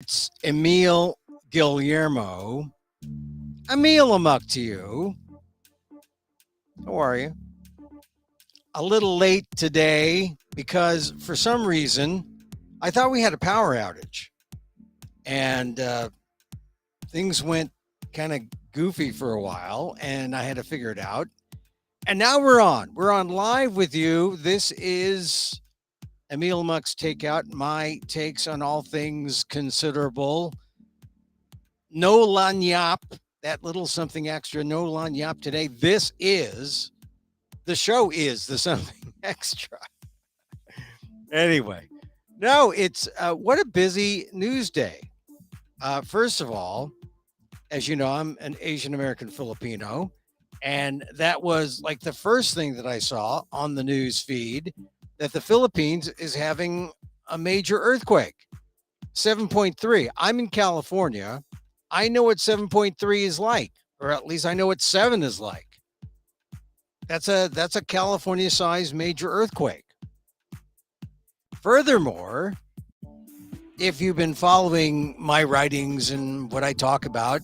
It's Emil Guillermo. Emil Amok to you. How are you? A little late today because for some reason I thought we had a power outage and things went kind of goofy for a while and I had to figure it out. And now we're on. We're on live with you. This is Emil Amok's Takeout, my takes on all things considerable. No lanyap, that little something extra, no lanyap today. The show is the something extra. Anyway, no, it's what a busy news day. First of all, as you know, I'm an Asian American Filipino, and that was like the first thing that I saw on the news feed that the Philippines is having a major earthquake. 7.3. I'm in California. I know what 7.3 is like, or at least I know what 7 is like. That's a California-sized major earthquake. Furthermore, if you've been following my writings and what I talk about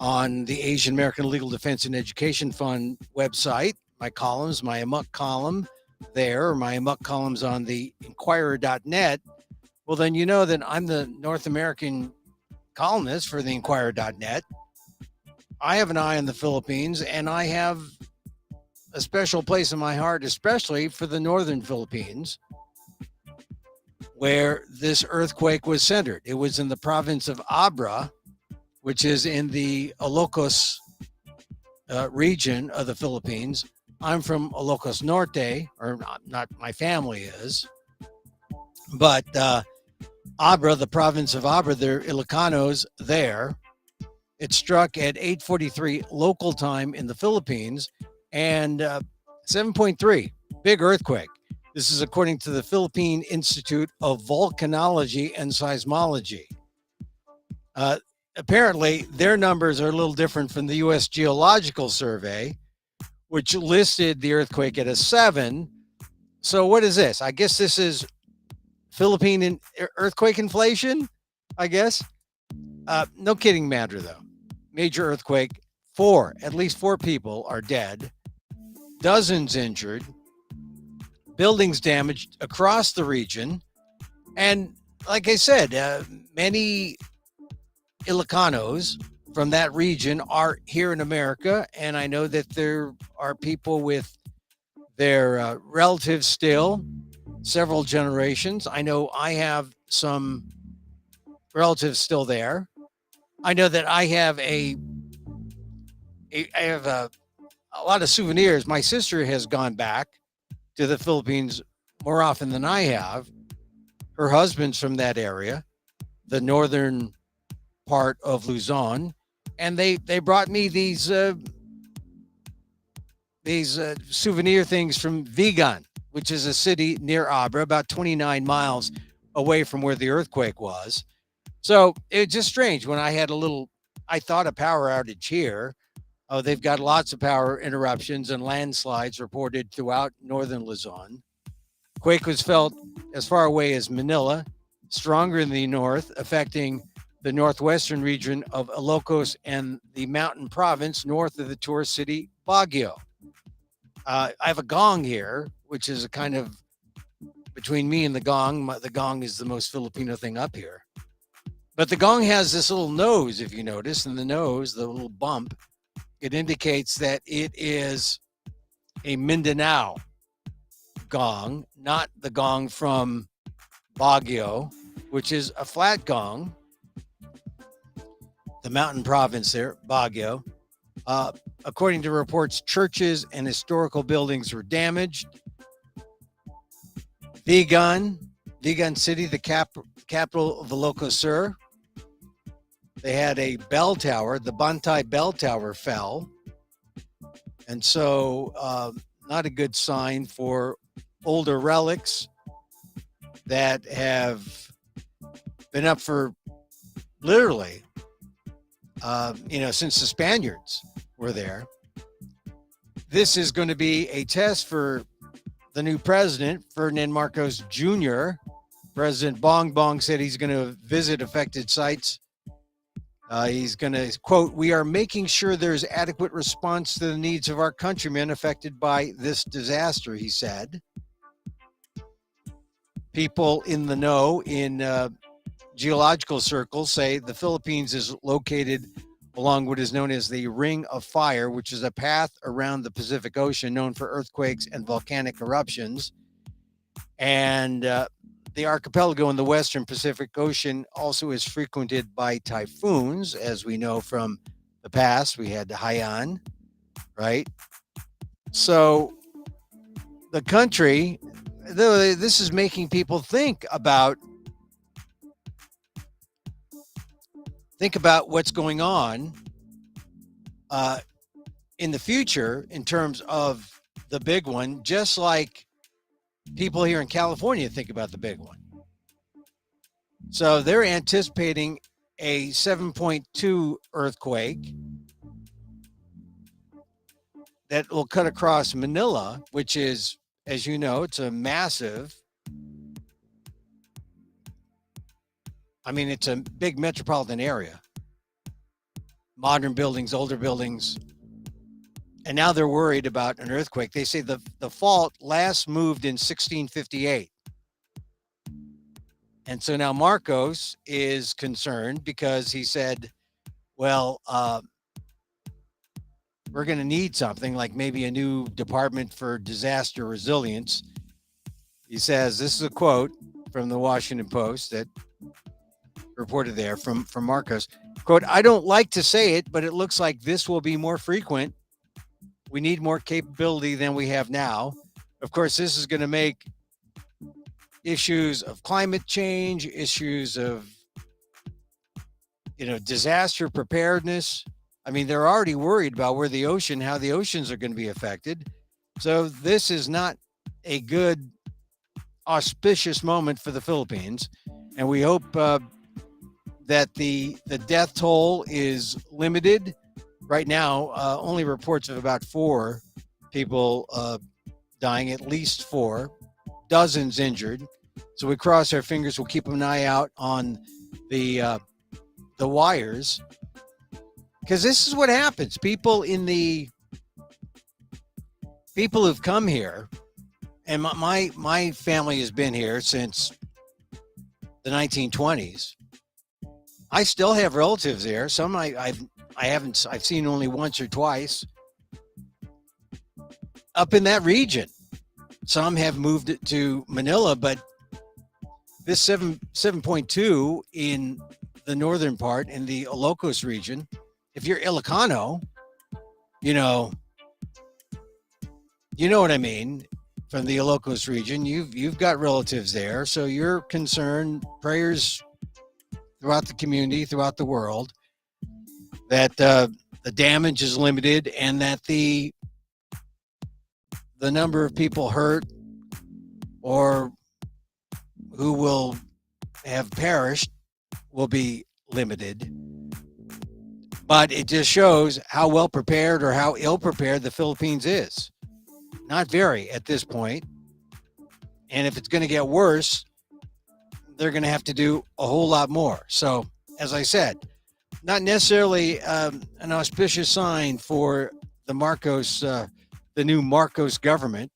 on the Asian American Legal Defense and Education Fund website, my columns, my Amok column there, or my Amok columns on the Inquirer.net, well, then you know that I'm the North American columnist for the Inquirer.net. I have an eye on the Philippines, and I have a special place in my heart, especially for the northern Philippines, where this earthquake was centered. It was in the province of Abra, which is in the Ilocos region of the Philippines. I'm from Ilocos Norte, or not my family is, but Abra, the province of Abra, they're Ilocanos there. It struck at 8:43 local time in the Philippines, and 7.3, big earthquake. This is according to the Philippine Institute of Volcanology and Seismology. Apparently, their numbers are a little different from the U.S. Geological Survey, which listed the earthquake at a 7. So what is this? I guess this is Philippine earthquake inflation, I guess. No kidding matter, though. Major earthquake, at least four people are dead, dozens injured, buildings damaged across the region. And like I said, many Ilocanos from that region are here in America. And I know that there are people with their relatives still, several generations. I know I have some relatives still there. I know that I have a lot of souvenirs. My sister has gone back to the Philippines more often than I have. Her husband's from that area, the northern part of Luzon, and they brought me these souvenir things from Vigan, which is a city near Abra, about 29 miles away from where the earthquake was. So it's just strange when I thought a power outage here. Oh, they've got lots of power interruptions and landslides reported throughout northern Luzon. Quake was felt as far away as Manila, stronger in the north, affecting the northwestern region of Ilocos and the mountain province north of the tourist city Baguio. I have a gong here, which is a kind of between me and the gong. The gong is the most Filipino thing up here. But the gong has this little nose, if you notice, and the nose, the little bump, it indicates that it is a Mindanao gong, not the gong from Baguio, which is a flat gong. The mountain province there, Baguio. According to reports, churches and historical buildings were damaged. Vigan City, the capital of Ilocos Sur, they had a bell tower. The Bantay bell tower fell. And so not a good sign for older relics that have been up for literally, since the Spaniards were there. This is going to be a test for the new president, Ferdinand Marcos Jr., President Bong Bong said he's going to visit affected sites. He's going to, quote, "We are making sure there's adequate response to the needs of our countrymen affected by this disaster," he said. People in the know in geological circles say the Philippines is located along what is known as the Ring of Fire, which is a path around the Pacific Ocean known for earthquakes and volcanic eruptions. And the archipelago in the western Pacific Ocean also is frequented by typhoons, as we know from the past. We had Haiyan, right? So the country, this is making people think about what's going on in the future in terms of the big one, just like people here in California think about the big one. So they're anticipating a 7.2 earthquake that will cut across Manila, which is, as you know, it's a massive, it's a big metropolitan area. Modern buildings, older buildings. And now they're worried about an earthquake. They say the fault last moved in 1658. And so now Marcos is concerned because he said, well, we're going to need something like maybe a new department for disaster resilience. He says, this is a quote from the Washington Post that reported there from Marcos. Quote, "I don't like to say it, but it looks like this will be more frequent. We need more capability than we have now. Of course, this is going to make issues of climate change, issues of, disaster preparedness. They're already worried about how the oceans are going to be affected. So this is not a good, auspicious moment for the Philippines. And we hope that the death toll is limited. Right now, only reports of about 4 people dying, at least 4, dozens injured. So we cross our fingers. We'll keep an eye out on the wires, because this is what happens. People who've come here, and my family has been here since the 1920s. I still have relatives there. Some I've seen only once or twice up in that region. Some have moved it to Manila, but this 7.2 in the northern part, in the Ilocos region, if you're Ilocano, you know what I mean, from the Ilocos region, you've got relatives there, so you're concerned. Prayers throughout the community, throughout the world, that the damage is limited and that the number of people hurt or who will have perished will be limited. But it just shows how well prepared or how ill prepared the Philippines is. Not very at this point. And if it's going to get worse, they're going to have to do a whole lot more. So, as I said, not necessarily an auspicious sign for the new Marcos government.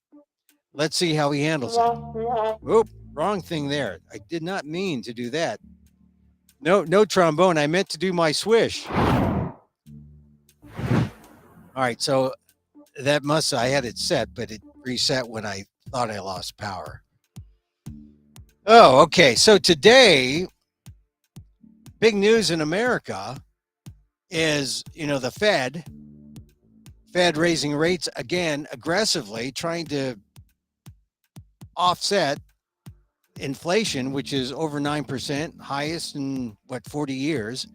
Let's see how he handles it. Oop, wrong thing there. I did not mean to do that. No trombone. I meant to do my swish. All right, so I had it set, but it reset when I thought I lost power. Oh, okay. So today, big news in America is, the Fed raising rates again aggressively, trying to offset inflation, which is over 9%, highest in 40 years.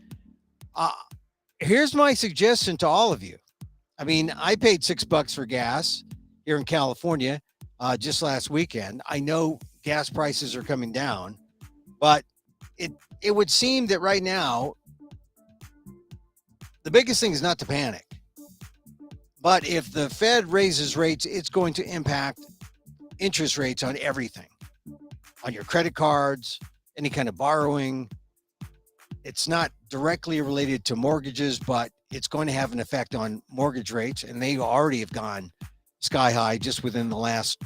Here's my suggestion to all of you. I paid $6 for gas here in California just last weekend. I know gas prices are coming down, but it would seem that right now the biggest thing is not to panic. But if the Fed raises rates, it's going to impact interest rates on everything. on your credit cards, any kind of borrowing. It's not directly related to mortgages, but it's going to have an effect on mortgage rates, and they already have gone sky high just within the last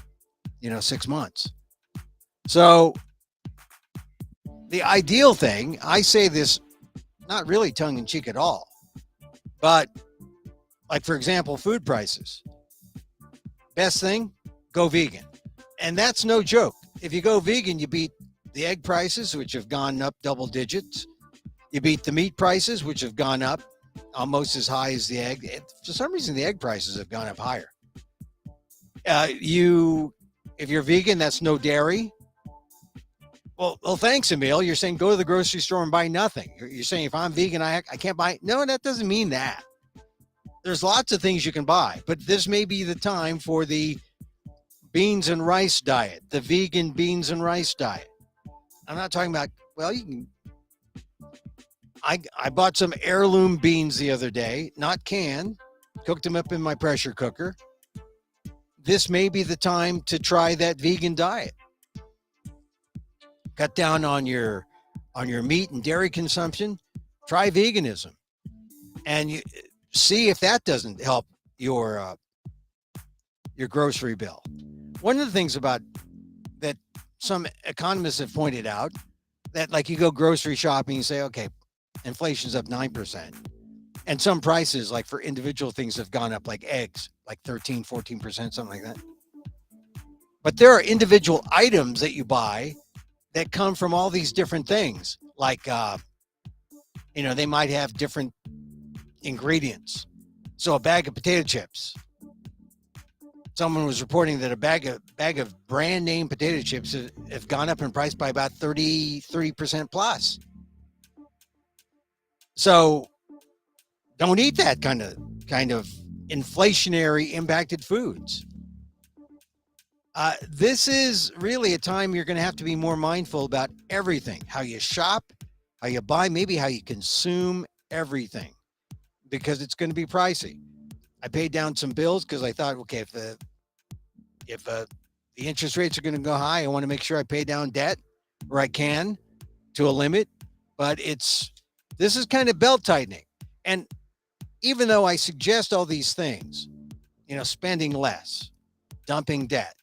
6 months. So the ideal thing, I say this not really tongue in cheek at all, but like, for example, food prices. Best thing, go vegan. And that's no joke. If you go vegan, you beat the egg prices, which have gone up double digits. You beat the meat prices, which have gone up almost as high as the egg. For some reason, the egg prices have gone up higher. If you're vegan, that's no dairy. Well, thanks, Emil. You're saying go to the grocery store and buy nothing. You're saying if I'm vegan, I can't buy. No, that doesn't mean that. There's lots of things you can buy, but this may be the time for the beans and rice diet, the vegan beans and rice diet. I'm not talking about, you can. I bought some heirloom beans the other day, not canned, cooked them up in my pressure cooker. This may be the time to try that vegan diet. Cut down on your meat and dairy consumption. Try veganism, and you see if that doesn't help your grocery bill. One of the things about that some economists have pointed out, that like you go grocery shopping, you say, okay, inflation's up 9%. And some prices, like for individual things, have gone up, like eggs, like 13, 14%, something like that. But there are individual items that you buy that come from all these different things. Like, they might have different ingredients. So a bag of potato chips. Someone was reporting that a bag of brand name potato chips have gone up in price by about 30% plus. So don't eat that kind of inflationary impacted foods. This is really a time you're going to have to be more mindful about everything, how you shop, how you buy, maybe how you consume everything, because it's going to be pricey. I paid down some bills because I thought, okay, if the interest rates are going to go high, I want to make sure I pay down debt where I can to a limit. But this is kind of belt tightening. And even though I suggest all these things, spending less, dumping debt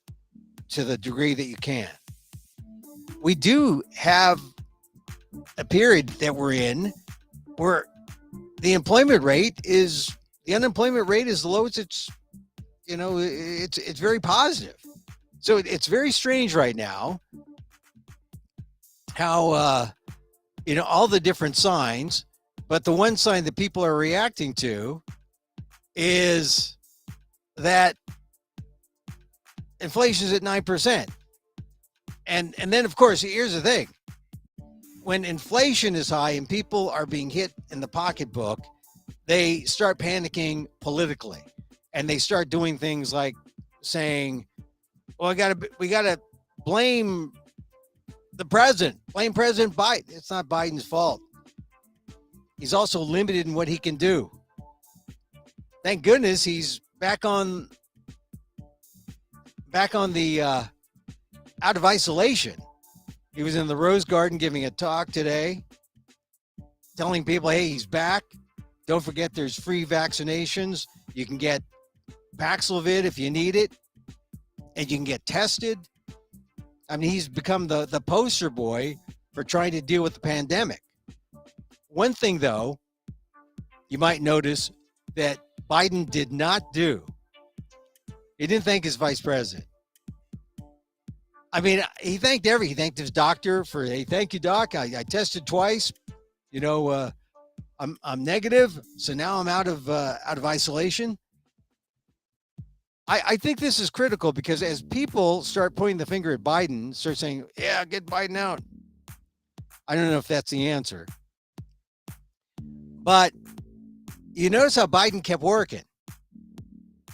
to the degree that you can, we do have a period that we're in where the unemployment rate is the lowest it's very positive. So it's very strange right now how all the different signs, but the one sign that people are reacting to is that inflation is at 9%. And then, of course, here's the thing. When inflation is high and people are being hit in the pocketbook, they start panicking politically. And they start doing things like saying, well, we gotta blame the president, blame President Biden. It's not Biden's fault. He's also limited in what he can do. Thank goodness he's back on the out of isolation. He was in the Rose Garden giving a talk today, telling people, hey, he's back. Don't forget there's free vaccinations. You can get Paxlovid if you need it, and you can get tested. I mean, he's become the poster boy for trying to deal with the pandemic. One thing, though, you might notice that Biden did not do. He didn't thank his vice president. I mean, he thanked he thanked his doctor for, hey, thank you, doc. I tested twice. I'm negative, so now I'm out of isolation. I think this is critical because as people start pointing the finger at Biden, start saying, yeah, get Biden out. I don't know if that's the answer. But you notice how Biden kept working.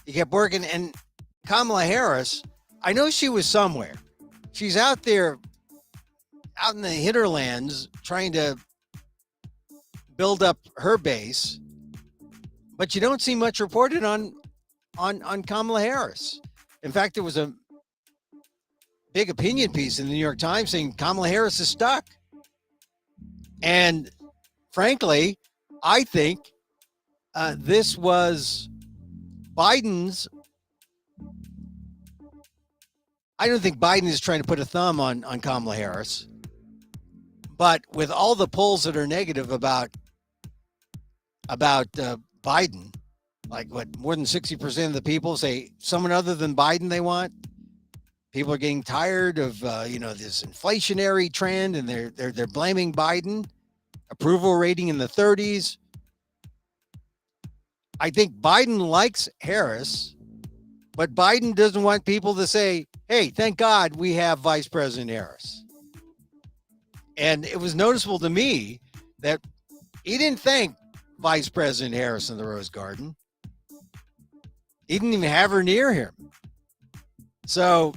He kept working, and Kamala Harris, I know she was somewhere. She's out there, out in the hinterlands, trying to build up her base, but you don't see much reported on Kamala Harris. In fact, there was a big opinion piece in the New York Times saying Kamala Harris is stuck. And frankly, I think this was Biden's. I don't think Biden is trying to put a thumb on Kamala Harris. But with all the polls that are negative about Biden, like what, more than 60% of the people say someone other than Biden they want. People are getting tired of this inflationary trend, and they're blaming Biden. Approval rating in the 30s. I think Biden likes Harris, but Biden doesn't want people to say, "Hey, thank God we have Vice President Harris." And it was noticeable to me that he didn't thank Vice President Harris in the Rose Garden. He didn't even have her near him. So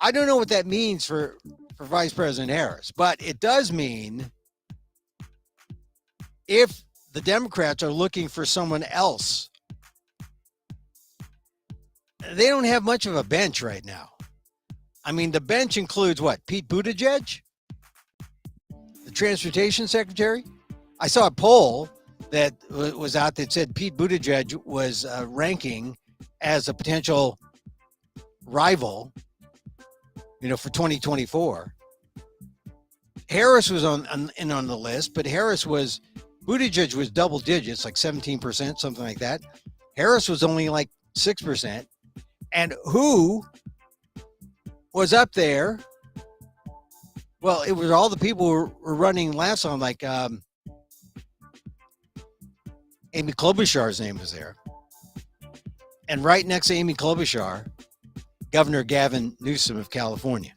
I don't know what that means for Vice President Harris, but it does mean if the Democrats are looking for someone else, they don't have much of a bench right now. I mean, the bench includes what? Pete Buttigieg, the transportation secretary. I saw a poll that was out that said Pete Buttigieg was ranking as a potential rival, for 2024. Harris was on the list, but Buttigieg was double digits, like 17%, something like that. Harris was only like 6%. And who was up there? Well, it was all the people who were running last on, like Amy Klobuchar's name was there. And right next to Amy Klobuchar, Governor Gavin Newsom of California.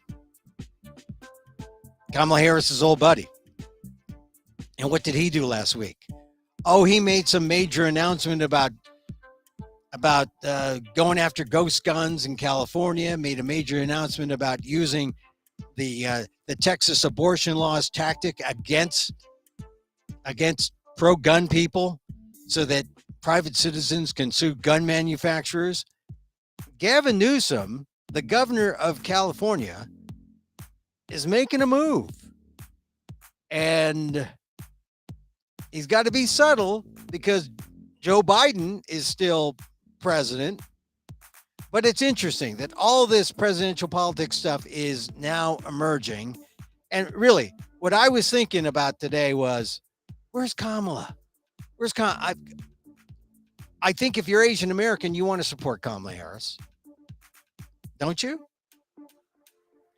Kamala Harris's old buddy. And what did he do last week? Oh, he made some major announcement about going after ghost guns in California, made a major announcement about using the Texas abortion laws tactic against pro-gun people so that private citizens can sue gun manufacturers. Gavin Newsom, the governor of California, is making a move. And he's got to be subtle because Joe Biden is still president. But it's interesting that all this presidential politics stuff is now emerging. And really, what I was thinking about today was, where's Kamala? Where's Kamala? I think if you're Asian American, you want to support Kamala Harris. Don't you?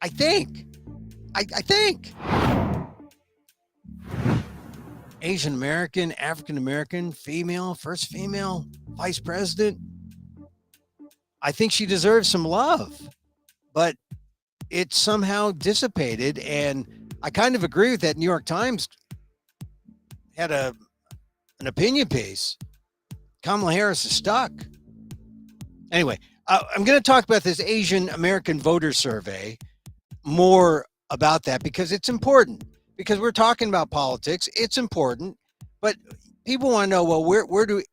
I think. I think. Asian American, African American, female, first female vice president. I think she deserves some love, but it's somehow dissipated. And I kind of agree with that. New York Times had an opinion piece. Kamala Harris is stuck. Anyway, I'm going to talk about this Asian American voter survey, more about that, because it's important. Because we're talking about politics, it's important. But people want to know, well, where do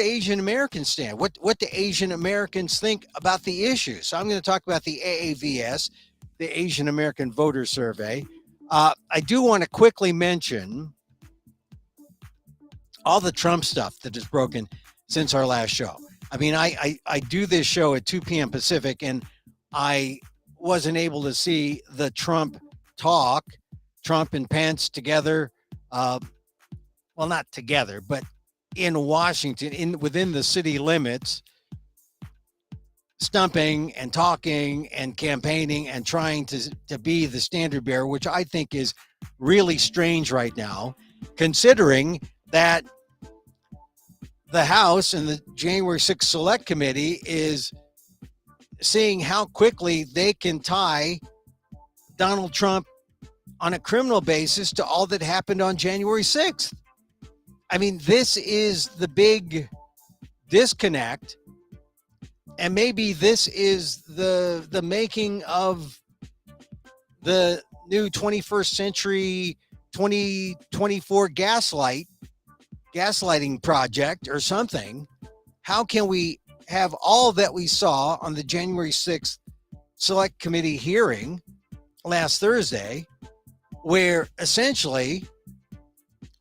Asian Americans stand? What do Asian Americans think about the issues? So I'm going to talk about the AAVS, the Asian American Voter Survey. I do want to quickly mention all the Trump stuff that has broken since our last show. I mean, I do this show at 2 p.m. Pacific, and I wasn't able to see the Trump talk, Trump and Pence together. Well, not together, but in Washington, within the city limits, stumping and talking and campaigning and trying to be the standard bearer, which I think is really strange right now, considering that the House and the January 6th Select Committee is seeing how quickly they can tie Donald Trump on a criminal basis to all that happened on January 6th. I mean, this is the big disconnect, and maybe this is the making of the new 21st century 2024 gaslighting project or something. How can we have all that we saw on the January 6th Select Committee hearing last Thursday, where essentially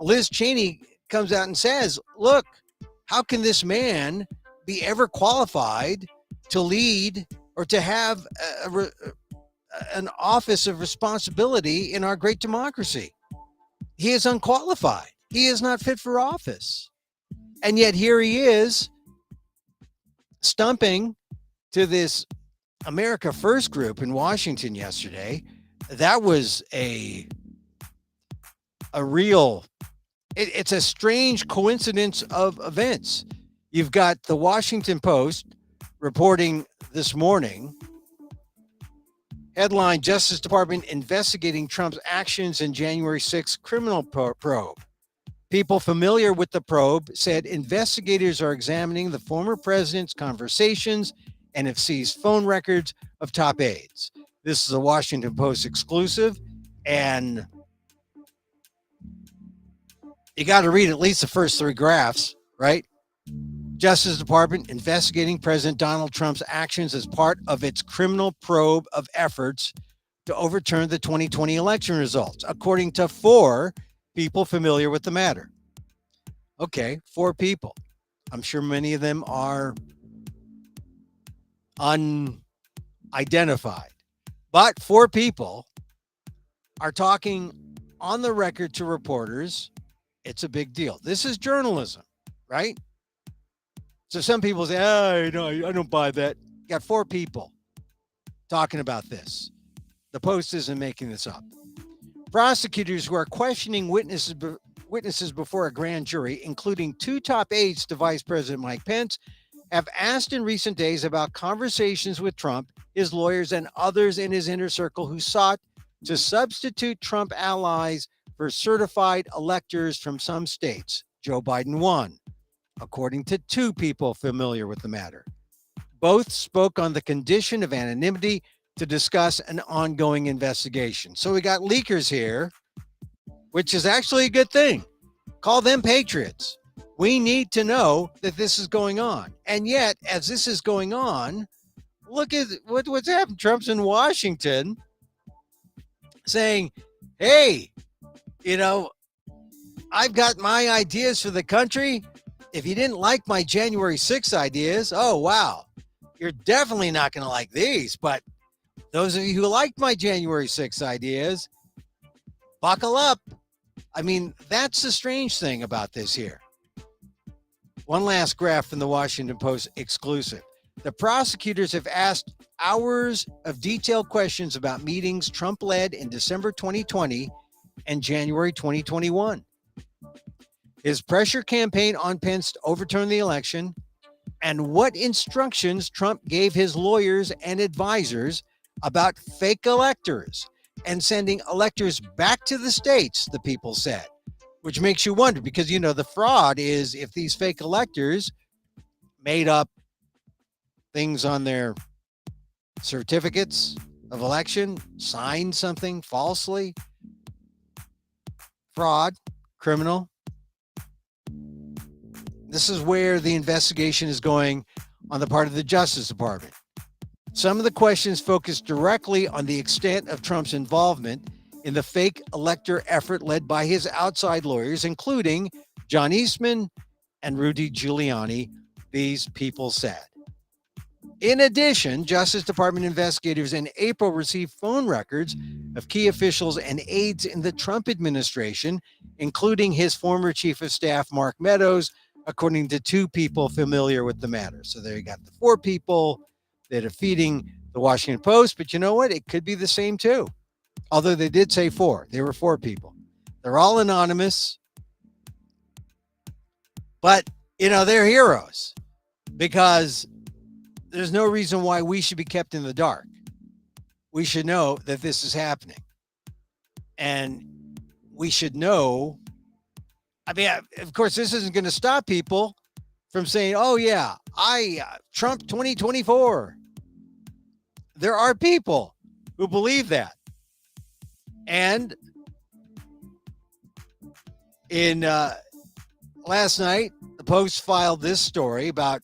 Liz Cheney comes out and says, look, how can this man be ever qualified to lead or to have an office of responsibility in our great democracy? He is unqualified. He is not fit for office. And yet here he is stumping to this America First group in Washington yesterday. That was a real, it's a strange coincidence of events. You've got the Washington Post reporting this morning, headline, Justice Department investigating Trump's actions in January 6th criminal probe. People familiar with the probe said investigators are examining the former president's conversations and have seized phone records of top aides. This is a Washington Post exclusive, and you got to read at least the first three graphs, right? Justice Department investigating President Donald Trump's actions as part of its criminal probe of efforts to overturn the 2020 election results, according to 4 people familiar with the matter. Okay, 4 people. I'm sure many of them are unidentified, but 4 people are talking on the record to reporters. It's a big deal. This is journalism, right? So some people say, I don't buy that. You got 4 people talking about this. The Post isn't making this up. Prosecutors who are questioning witnesses before a grand jury, including 2 top aides to Vice President Mike Pence, have asked in recent days about conversations with Trump, his lawyers, and others in his inner circle who sought to substitute Trump allies for certified electors from some states. Joe Biden won, according to 2 people familiar with the matter. Both spoke on the condition of anonymity to discuss an ongoing investigation. So we got leakers here, which is actually a good thing. Call them patriots. We need to know that this is going on. And yet, as this is going on, look at what's happened. Trump's in Washington saying, hey, I've got my ideas for the country. If you didn't like my January 6th ideas, oh, wow, you're definitely not going to like these. But those of you who liked my January 6th ideas, buckle up. I mean, that's the strange thing about this here. One last graph from the Washington Post exclusive. The prosecutors have asked hours of detailed questions about meetings Trump led in December 2020 and January 2021. His pressure campaign on Pence to overturn the election, and what instructions Trump gave his lawyers and advisors about fake electors and sending electors back to the states, the people said, which makes you wonder because, the fraud is if these fake electors made up things on their certificates of election, signed something falsely, fraud, criminal. This is where the investigation is going on the part of the Justice Department. Some of the questions focus directly on the extent of Trump's involvement in the fake elector effort led by his outside lawyers, including John Eastman and Rudy Giuliani, these people said. In addition, Justice Department investigators in April received phone records of key officials and aides in the Trump administration, including his former chief of staff, Mark Meadows, according to 2 people familiar with the matter. So there you got the 4 people that are feeding the Washington Post, but you know what? It could be the same too. Although they did say 4. They were 4 people. They're all anonymous. But, they're heroes because there's no reason why we should be kept in the dark. We should know that this is happening. And we should know, of course, this isn't going to stop people from saying, oh, yeah, Trump 2024. There are people who believe that. And in last night, the Post filed this story about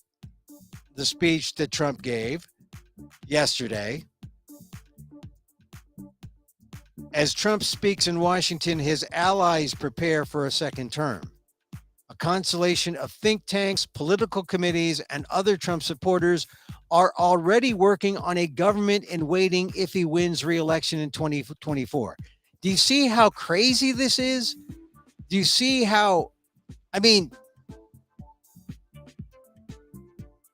the speech that Trump gave yesterday. As Trump speaks in Washington, his allies prepare for a second term. A constellation of think tanks, political committees, and other Trump supporters are already working on a government in waiting if he wins re-election in 2024. Do you see how crazy this is? Do you see how, I mean,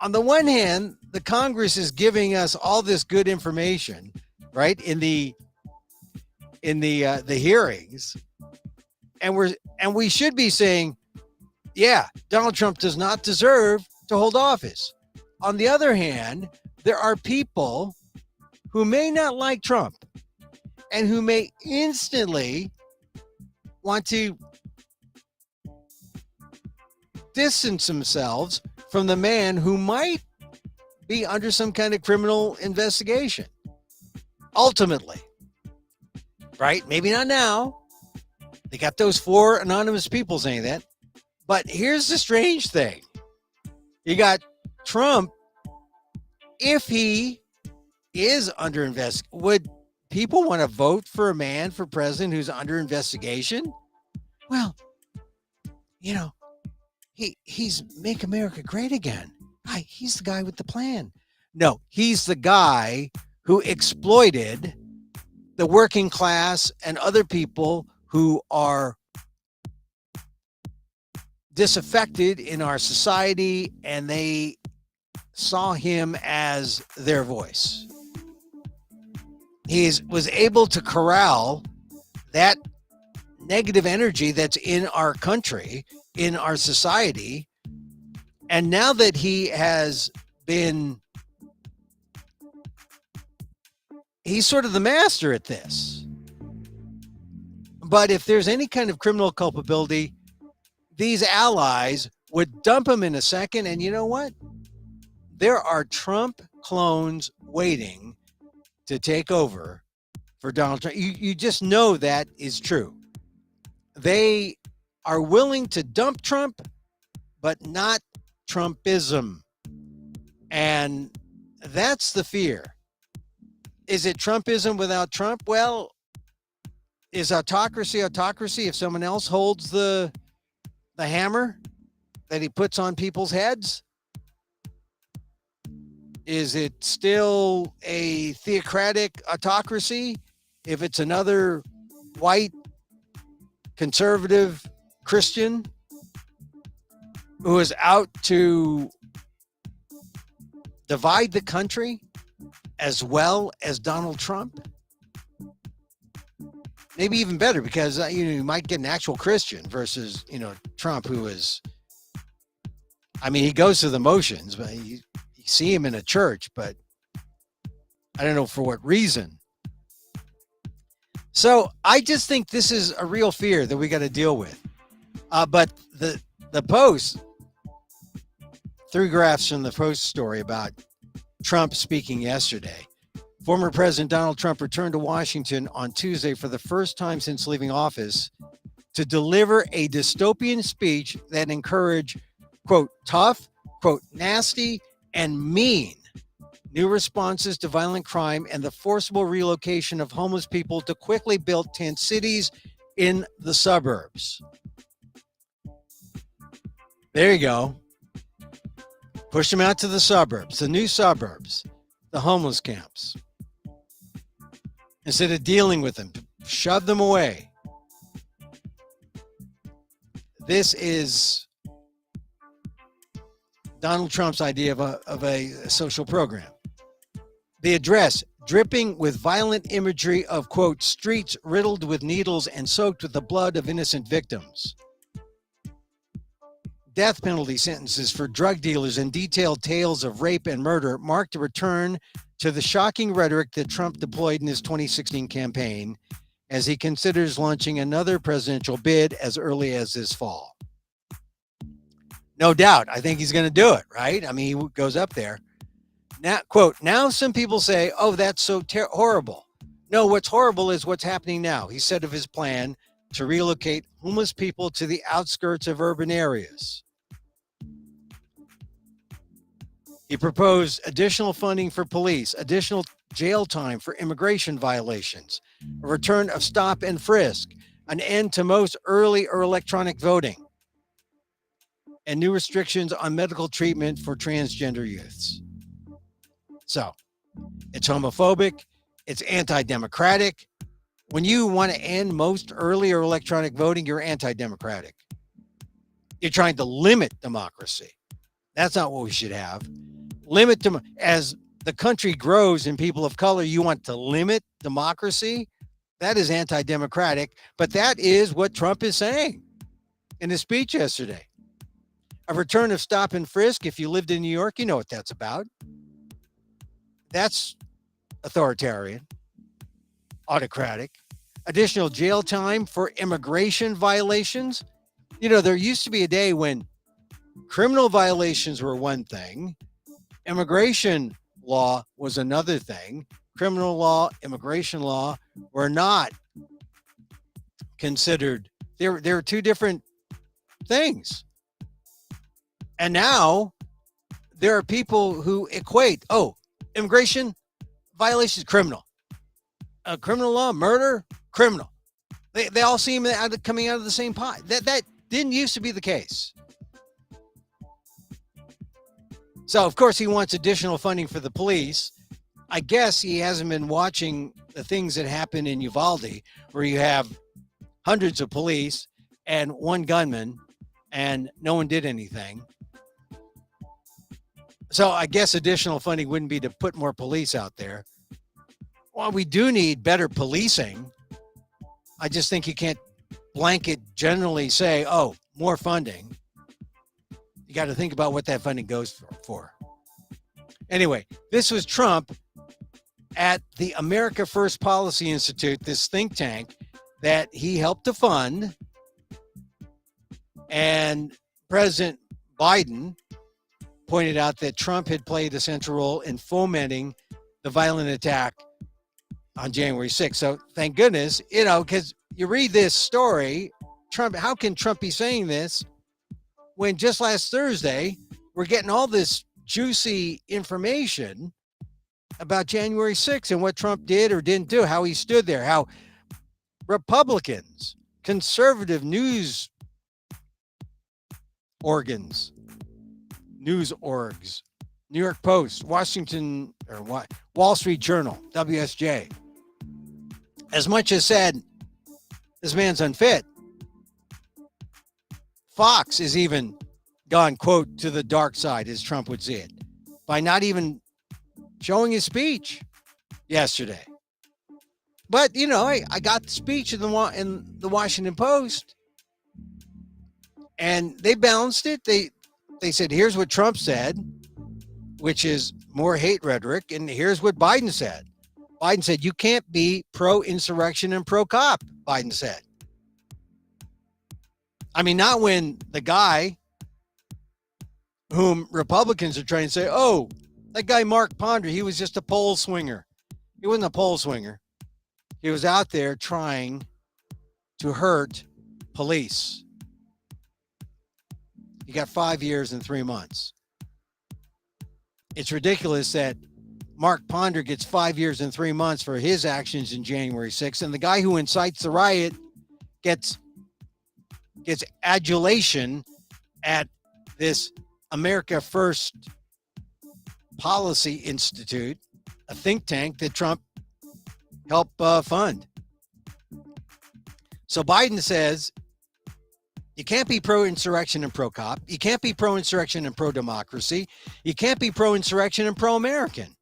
on the one hand, the Congress is giving us all this good information, right? In the hearings, and we should be saying, yeah, Donald Trump does not deserve to hold office. On the other hand, there are people who may not like Trump and who may instantly want to distance themselves from the man who might be under some kind of criminal investigation. Ultimately, right? Maybe not now. They got those 4 anonymous people saying that. But here's the strange thing. You got Trump, if he is under investigation, would people want to vote for a man for president who's under investigation? Well, he's Make America Great Again. He's the guy with the plan. No, he's the guy who exploited the working class and other people who are disaffected in our society, and they saw him as their voice. He was able to corral that negative energy that's in our country, in our society. And now that he has been, he's sort of the master at this. But if there's any kind of criminal culpability, these allies would dump him in a second. And you know what? There are Trump clones waiting to take over for Donald Trump. You just know that is true. They are willing to dump Trump, but not Trumpism. And that's the fear. Is it Trumpism without Trump? Well, is autocracy if someone else holds the hammer that he puts on people's heads? Is it still a theocratic autocracy if it's another white conservative Christian who is out to divide the country as well as Donald Trump? Maybe even better, because you might get an actual Christian versus Trump, who is, he goes through the motions, but you see him in a church, but I don't know for what reason. So I just think this is a real fear that we got to deal with. But the Post, 3 graphs from the Post story about Trump speaking yesterday. Former President Donald Trump returned to Washington on Tuesday for the first time since leaving office to deliver a dystopian speech that encouraged, quote, tough, quote, nasty, and mean new responses to violent crime and the forcible relocation of homeless people to quickly built tent cities in the suburbs. There you go. Push them out to the suburbs, the new suburbs, the homeless camps. Instead of dealing with them, shove them away. This is Donald Trump's idea of a social program. The address, dripping with violent imagery of, quote, streets riddled with needles and soaked with the blood of innocent victims. Death penalty sentences for drug dealers and detailed tales of rape and murder marked a return to the shocking rhetoric that Trump deployed in his 2016 campaign as he considers launching another presidential bid as early as this fall. No doubt. I think he's going to do it, right? He goes up there. Now, quote, now some people say, oh, that's so horrible. No, what's horrible is what's happening now. He said of his plan to relocate homeless people to the outskirts of urban areas. He proposed additional funding for police, additional jail time for immigration violations, a return of stop and frisk, an end to most early or electronic voting, and new restrictions on medical treatment for transgender youths. So it's homophobic, it's anti-democratic. When you want to end most early or electronic voting, you're anti-democratic. You're trying to limit democracy. That's not what we should have. Limit them as the country grows and people of color, you want to limit democracy. That is anti-democratic, but that is what Trump is saying in his speech yesterday. A return of stop and frisk. If you lived in New York, you know what that's about. That's authoritarian, autocratic. Additional jail time for immigration violations. You know, there used to be a day when criminal violations were one thing, immigration law was another thing. Criminal law, immigration law were not considered. They're two different things. And now there are people who equate, immigration violation is criminal. Criminal law, murder, criminal. They all seem coming out of the same pot. That didn't used to be the case. So, of course, he wants additional funding for the police. I guess he hasn't been watching the things that happen in Uvalde, where you have hundreds of police and one gunman, and no one did anything. So I guess additional funding wouldn't be to put more police out there. Well, we do need better policing. I just think you can't blanket generally say, more funding. You got to think about what that funding goes for. Anyway, this was Trump at the America First Policy Institute, this think tank that he helped to fund. And President Biden pointed out that Trump had played a central role in fomenting the violent attack on January 6th. So thank goodness, because you read this story, Trump, how can Trump be saying this when just last Thursday, we're getting all this juicy information about January 6th and what Trump did or didn't do, how he stood there, how Republicans, conservative news orgs, New York Post, Wall Street Journal, WSJ, as much as said, this man's unfit. Fox has even gone, quote, to the dark side, as Trump would see it, by not even showing his speech yesterday. But, I got the speech in the Washington Post, and they balanced it. They said, here's what Trump said, which is more hate rhetoric, and here's what Biden said. Biden said, you can't be pro-insurrection and pro-cop, Biden said. I mean, not when the guy whom Republicans are trying to say, that guy Mark Ponder, he was just a pole swinger. He wasn't a pole swinger. He was out there trying to hurt police. He got 5 years and 3 months. It's ridiculous that Mark Ponder gets 5 years and 3 months for his actions in January 6th, and the guy who incites the riot gets adulation at this America First Policy Institute, a think tank that Trump helped fund. So Biden says, you can't be pro-insurrection and pro-cop. You can't be pro-insurrection and pro-democracy. You can't be pro-insurrection and pro-American.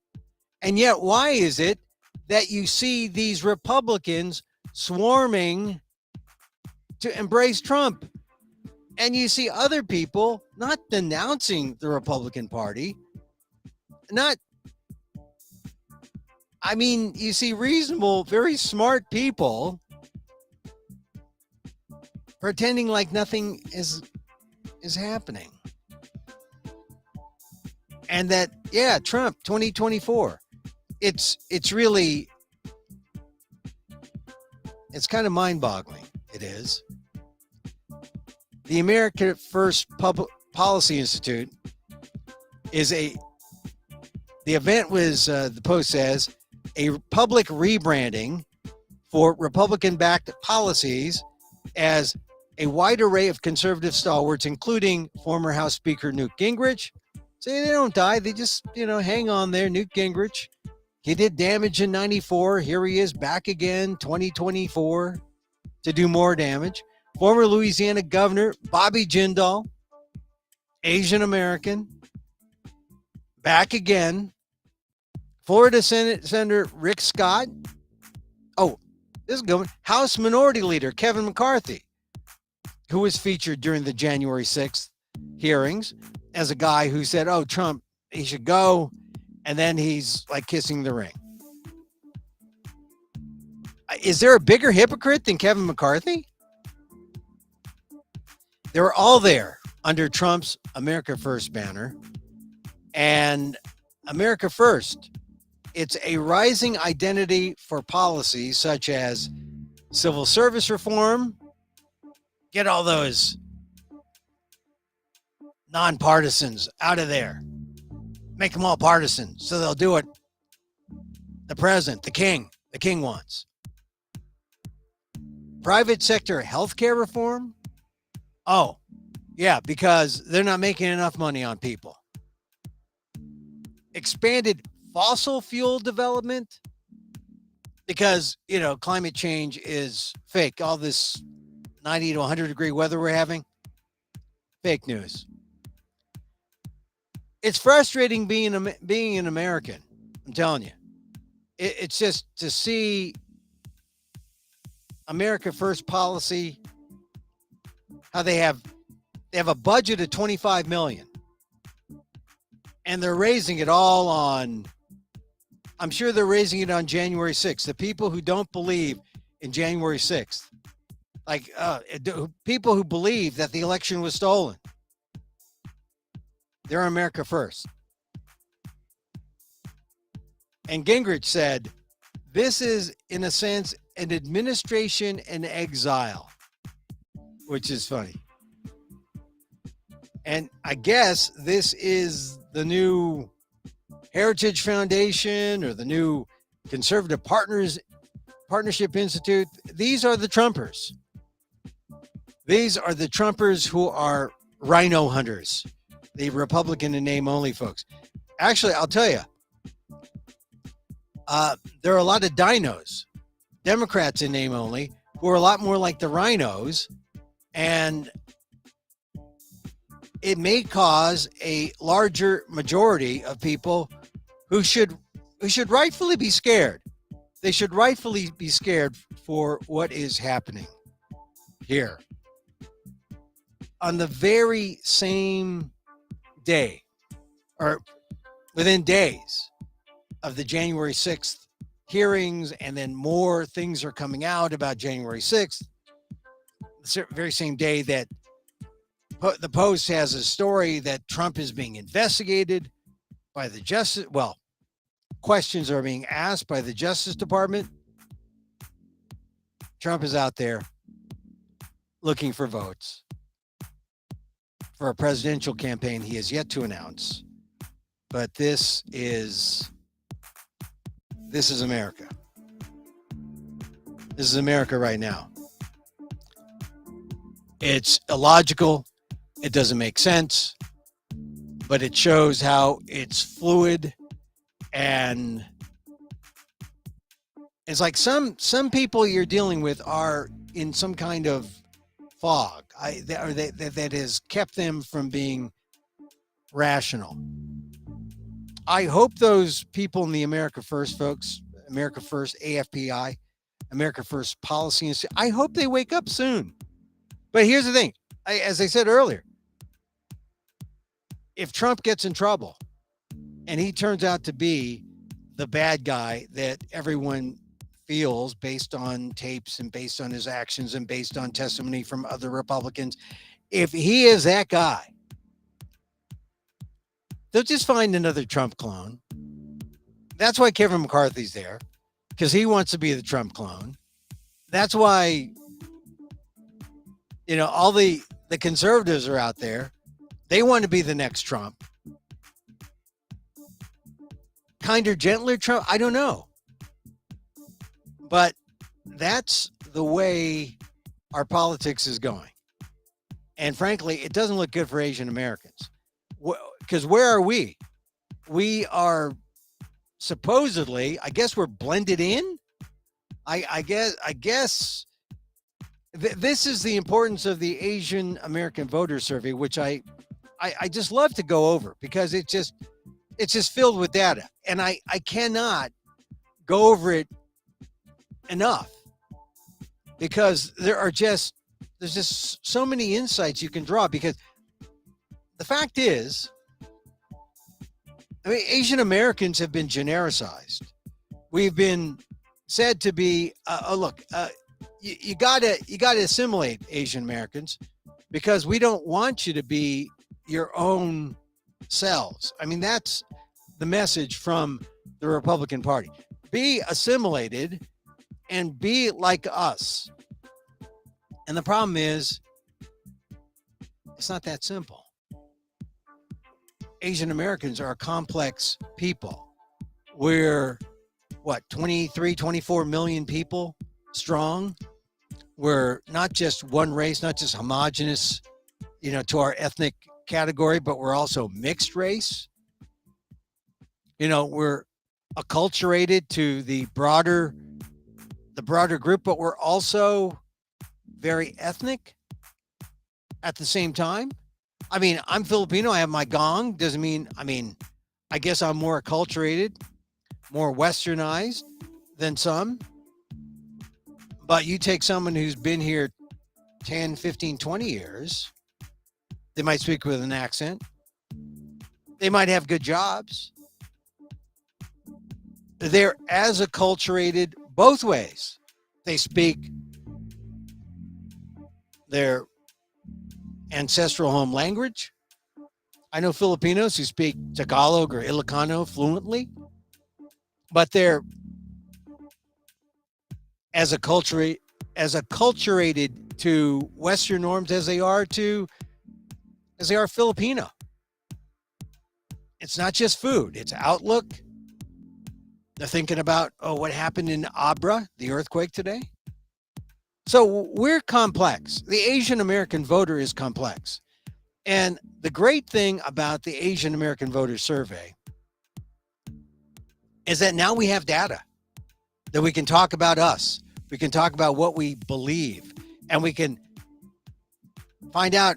And yet, why is it that you see these Republicans swarming to embrace Trump? And you see other people not denouncing the Republican Party. You see reasonable, very smart people pretending like nothing is happening. And that, Trump 2024, it's kind of mind-boggling. It is. The America First Policy Institute the event was, the Post says, a public rebranding for Republican-backed policies as a wide array of conservative stalwarts, including former House Speaker Newt Gingrich. Say they don't die, they just, hang on there. Newt Gingrich, he did damage in 94. Here he is back again, 2024, to do more damage. Former Louisiana Governor Bobby Jindal, Asian American, back again. Florida Senator Rick Scott. Oh, this is good. House Minority Leader Kevin McCarthy, who was featured during the January 6th hearings as a guy who said, oh, Trump, he should go. And then he's like kissing the ring. Is there a bigger hypocrite than Kevin McCarthy? They were all there under Trump's America First banner. And America First, it's a rising identity for policies such as civil service reform. Get all those nonpartisans out of there. Make them all partisan so they'll do what the president, the king wants. Private sector healthcare reform. Oh, yeah, because they're not making enough money on people. Expanded fossil fuel development because, climate change is fake. All this 90 to 100 degree weather we're having, fake news. It's frustrating being an American. I'm telling you, it's just to see America First policy, how they have a budget of $25 million. And they're raising it all on, I'm sure they're raising it on January 6th. The people who don't believe in January 6th, like people who believe that the election was stolen, they're America First. And Gingrich said, this is, in a sense, an administration in exile, which is funny. And I guess this is the new Heritage Foundation or the new Conservative Partnership Institute. These are the Trumpers. These are the Trumpers who are rhino hunters, the Republican in name only folks. Actually, I'll tell you, there are a lot of dinos, Democrats in name only, who are a lot more like the rhinos, and it may cause a larger majority of people who should rightfully be scared. They should rightfully be scared for what is happening here. On the very same day, or within days of the January 6th hearings, and then more things are coming out about January 6th, the very same day that the Post has a story that Trump is being investigated by the Justice. Well, questions are being asked by the Justice Department. Trump is out there looking for votes for a presidential campaign he has yet to announce. But this is America. This is America right now. It's illogical. It doesn't make sense, but it shows how it's fluid, and it's like some people you're dealing with are in some kind of fog that has kept them from being rational. I hope those people in the America First folks, America First, AFPI, America First Policy Institute, I hope they wake up soon. But here's the thing, as I said earlier, if Trump gets in trouble and he turns out to be the bad guy that everyone feels based on tapes and based on his actions and based on testimony from other Republicans, if he is that guy, they'll just find another Trump clone. That's why Kevin McCarthy's there, because he wants to be the Trump clone. That's why, all the conservatives are out there. They want to be the next Trump. Kinder, gentler Trump? I don't know. But that's the way our politics is going. And frankly, it doesn't look good for Asian Americans. Because where are we? We are supposedly, I guess we're blended in. I guess this is the importance of the Asian American voter survey, which I just love to go over because it's just filled with data, and I cannot go over it enough because there's just so many insights you can draw. Because the fact is, I mean, Asian Americans have been genericized. We've been said to be, you gotta assimilate Asian Americans because we don't want you to be your own selves. I mean, that's the message from the Republican Party. Be assimilated and be like us. And the problem is, it's not that simple. Asian Americans are a complex people. We're 23, 24 million people strong. We're not just one race, not just homogenous, to our ethnic category, but we're also mixed race. We're acculturated to the broader group, but we're also very ethnic at the same time. I mean, I'm Filipino. I have my gong. Doesn't mean, I guess I'm more acculturated, more westernized than some. But you take someone who's been here 10, 15, 20 years, they might speak with an accent. They might have good jobs. They're as acculturated both ways. They speak their ancestral home language. I know Filipinos who speak Tagalog or Ilocano fluently, but they're as acculturated to Western norms as they are Filipino. It's not just food, it's outlook. They're thinking about, what happened in Abra, the earthquake today. So we're complex. The Asian American voter is complex. And the great thing about the Asian American voter survey is that now we have data that we can talk about us. We can talk about what we believe, and we can find out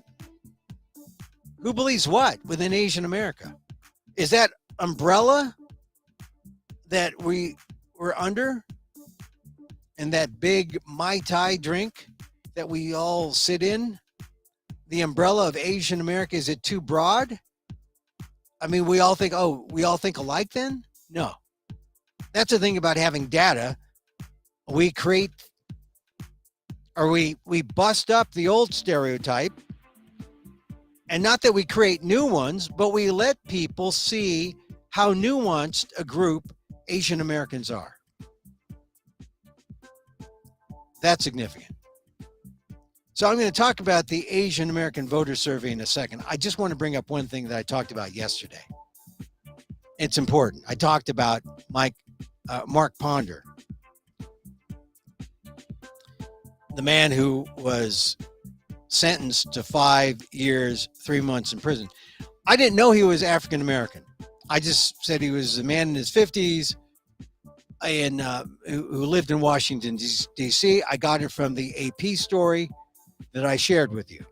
who believes what within Asian America. Is that umbrella that we're under, and that big Mai Tai drink that we all sit in, the umbrella of Asian America, is it too broad? I mean, we all think alike then? No. That's the thing about having data. We create, or we bust up the old stereotype, and not that we create new ones, but we let people see how nuanced a group Asian Americans are. That's significant. So I'm going to talk about the Asian American voter survey in a second. I just want to bring up one thing that I talked about yesterday. It's important. I talked about Mark Ponder, the man who was sentenced to 5 years, 3 months in prison. I didn't know he was African American. I just said he was a man in his 50s and who lived in Washington, D.C. I got it from the AP story that I shared with you.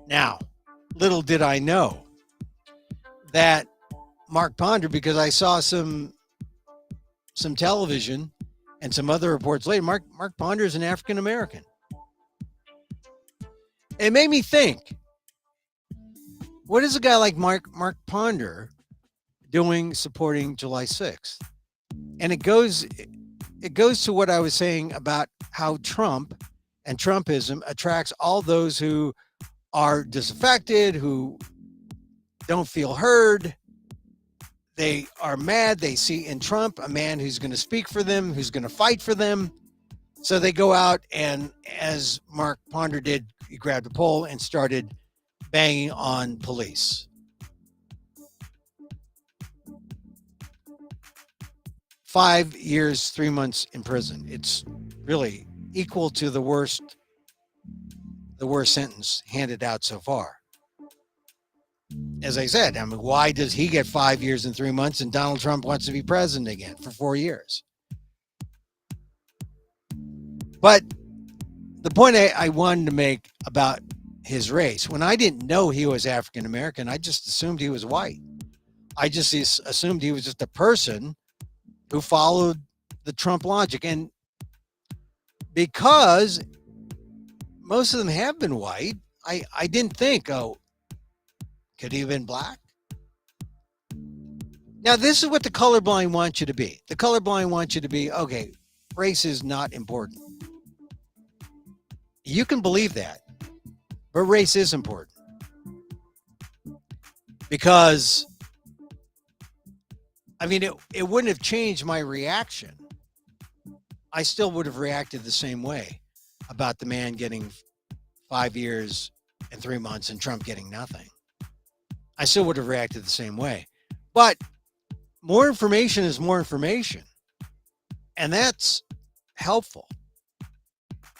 Now, little did I know that Mark Ponder, because I saw some television and some other reports later, Mark Ponder is an African American. It made me think, what is a guy like Mark Ponder doing supporting July 6th? And it goes to what I was saying about how Trump and Trumpism attracts all those who are disaffected, who don't feel heard. They are mad. They see in Trump a man who's going to speak for them, who's going to fight for them. So they go out and, as Mark Ponder did, he grabbed a pole and started banging on police. 5 years, 3 months in prison. It's really equal to the worst sentence handed out so far. As I said, I mean, why does he get 5 years and 3 months and Donald Trump wants to be president again for 4 years? But the point I wanted to make about his race, when I didn't know he was African American, I just assumed he was white. I just assumed he was just a person who followed the Trump logic. And because most of them have been white, I didn't think, oh, could he have been black? Now, this is what the colorblind wants you to be. The colorblind wants you to be, okay, race is not important. You can believe that, but race is important. Because, I mean, it wouldn't have changed my reaction. I still would have reacted the same way about the man getting 5 years and 3 months and Trump getting nothing. I still would have reacted the same way. But more information is more information. And that's helpful.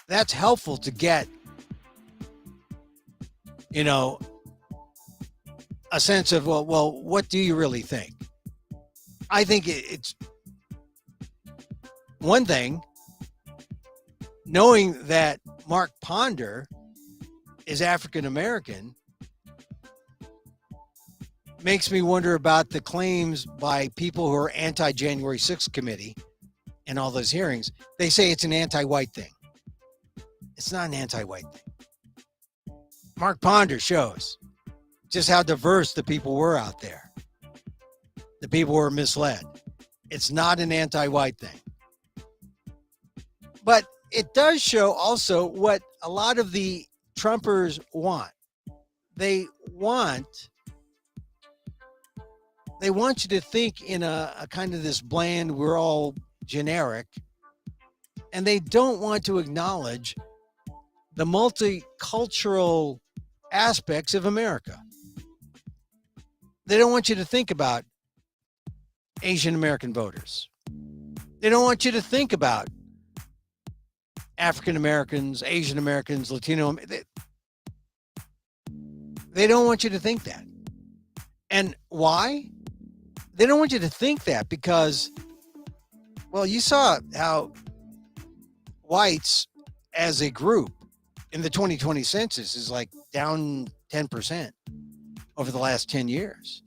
That's helpful to get, you know, a sense of, well, what do you really think? I think it's one thing, knowing that Mark Ponder is African American makes me wonder about the claims by people who are anti-January 6th committee and all those hearings. They say it's an anti-white thing. It's not an anti-white thing. Mark Ponder shows just how diverse the people were out there. The people were misled. It's not an anti-white thing. But it does show also what a lot of the Trumpers want. They want you to think in a kind of this bland, we're all generic, and they don't want to acknowledge the multicultural aspects of America. They don't want you to think about Asian American voters. They don't want you to think about African Americans, Asian Americans, Latino. They don't want you to think that. And why? They don't want you to think that because, well, you saw how whites as a group in the 2020 census is like down 10% over the last 10 years.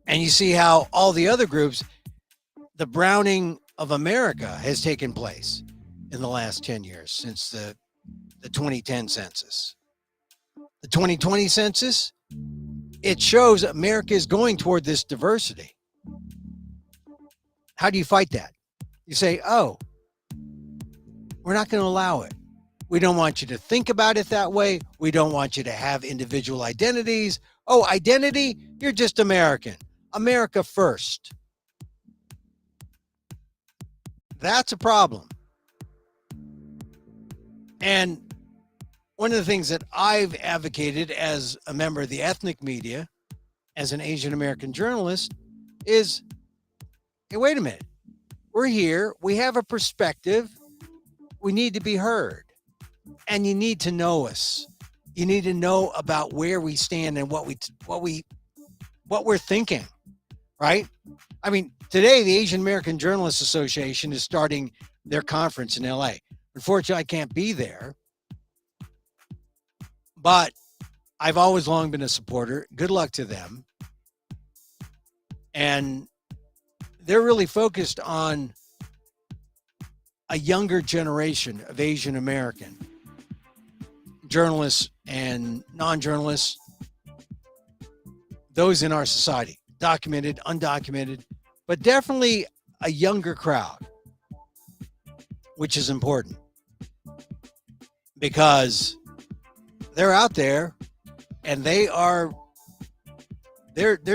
And you see how all the other groups, the browning of America has taken place in the last 10 years since the 2010 census. The 2020 census, it shows America is going toward this diversity. How do you fight that? You say, oh, we're not going to allow it. We don't want you to think about it that way. We don't want you to have individual identities. Oh, identity? You're just American. America first. That's a problem. And one of the things that I've advocated as a member of the ethnic media, as an Asian American journalist, is, hey, wait a minute. We're here. We have a perspective. We need to be heard. And you need to know us. You need to know about where we stand and what we're thinking, right? I mean, today the Asian American Journalists Association is starting their conference in LA. Unfortunately, I can't be there, but I've always long been a supporter. Good luck to them. And they're really focused on a younger generation of Asian American journalists and non-journalists, those in our society, documented, undocumented, but definitely a younger crowd, which is important because they're out there and they're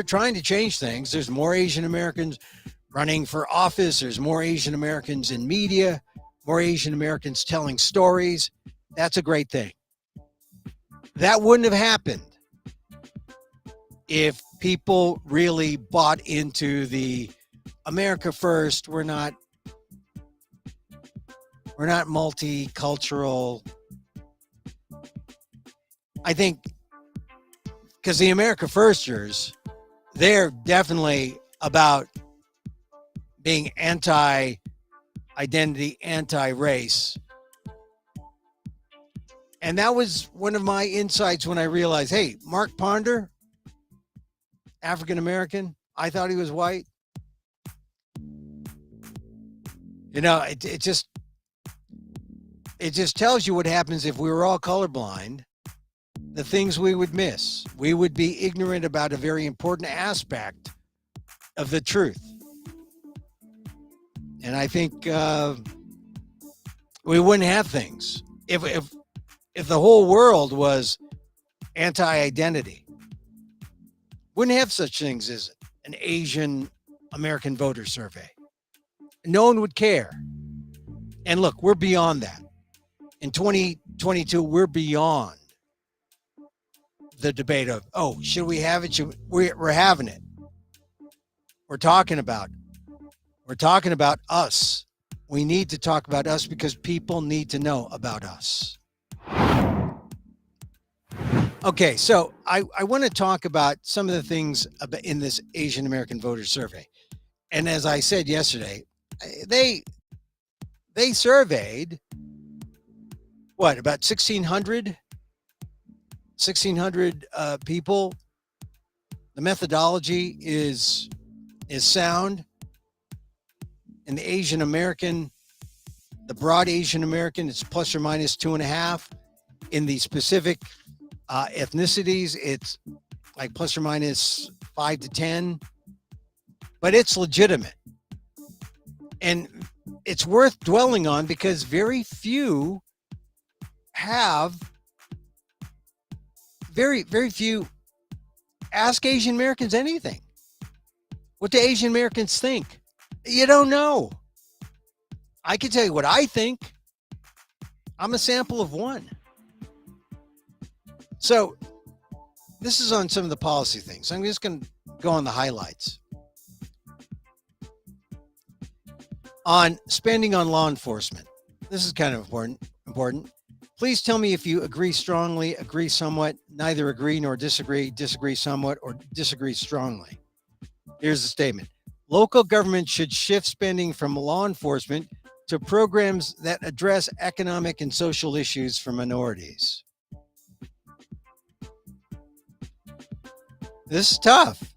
trying to change things. There's more Asian Americans running for office. There's more Asian Americans in media, more Asian Americans telling stories. That's a great thing. That wouldn't have happened if people really bought into the America first. We're not multicultural. I think because the America Firsters, they're definitely about being anti-identity, anti-race. And that was one of my insights when I realized, hey, Mark Ponder, African-American, I thought he was white. You know, it just tells you what happens if we were all colorblind, the things we would miss. We would be ignorant about a very important aspect of the truth. And I think we wouldn't have things if the whole world was anti-identity. Wouldn't have such things as an Asian American voter survey. No one would care. And look, we're beyond that. In 2022, we're beyond the debate of, oh, should we have it? We're having it. We're talking about us. We need to talk about us because people need to know about us. Okay, so I want to talk about some of the things in this Asian American voter survey. And as I said yesterday, they surveyed what, about 1,600 people. The methodology is sound. In the Asian American, the broad Asian American, it's plus or minus 2.5. In the specific ethnicities, it's like plus or minus 5 to 10. But it's legitimate. And it's worth dwelling on because very few ask Asian Americans anything. What do Asian Americans think? You don't know. I can tell you what I think. I'm a sample of one. So this is on some of the policy things. I'm just going to go on the highlights. On spending on law enforcement. This is kind of important. Please tell me if you agree strongly, agree somewhat, neither agree nor disagree, disagree somewhat, or disagree strongly. Here's the statement. Local government should shift spending from law enforcement to programs that address economic and social issues for minorities. This is tough.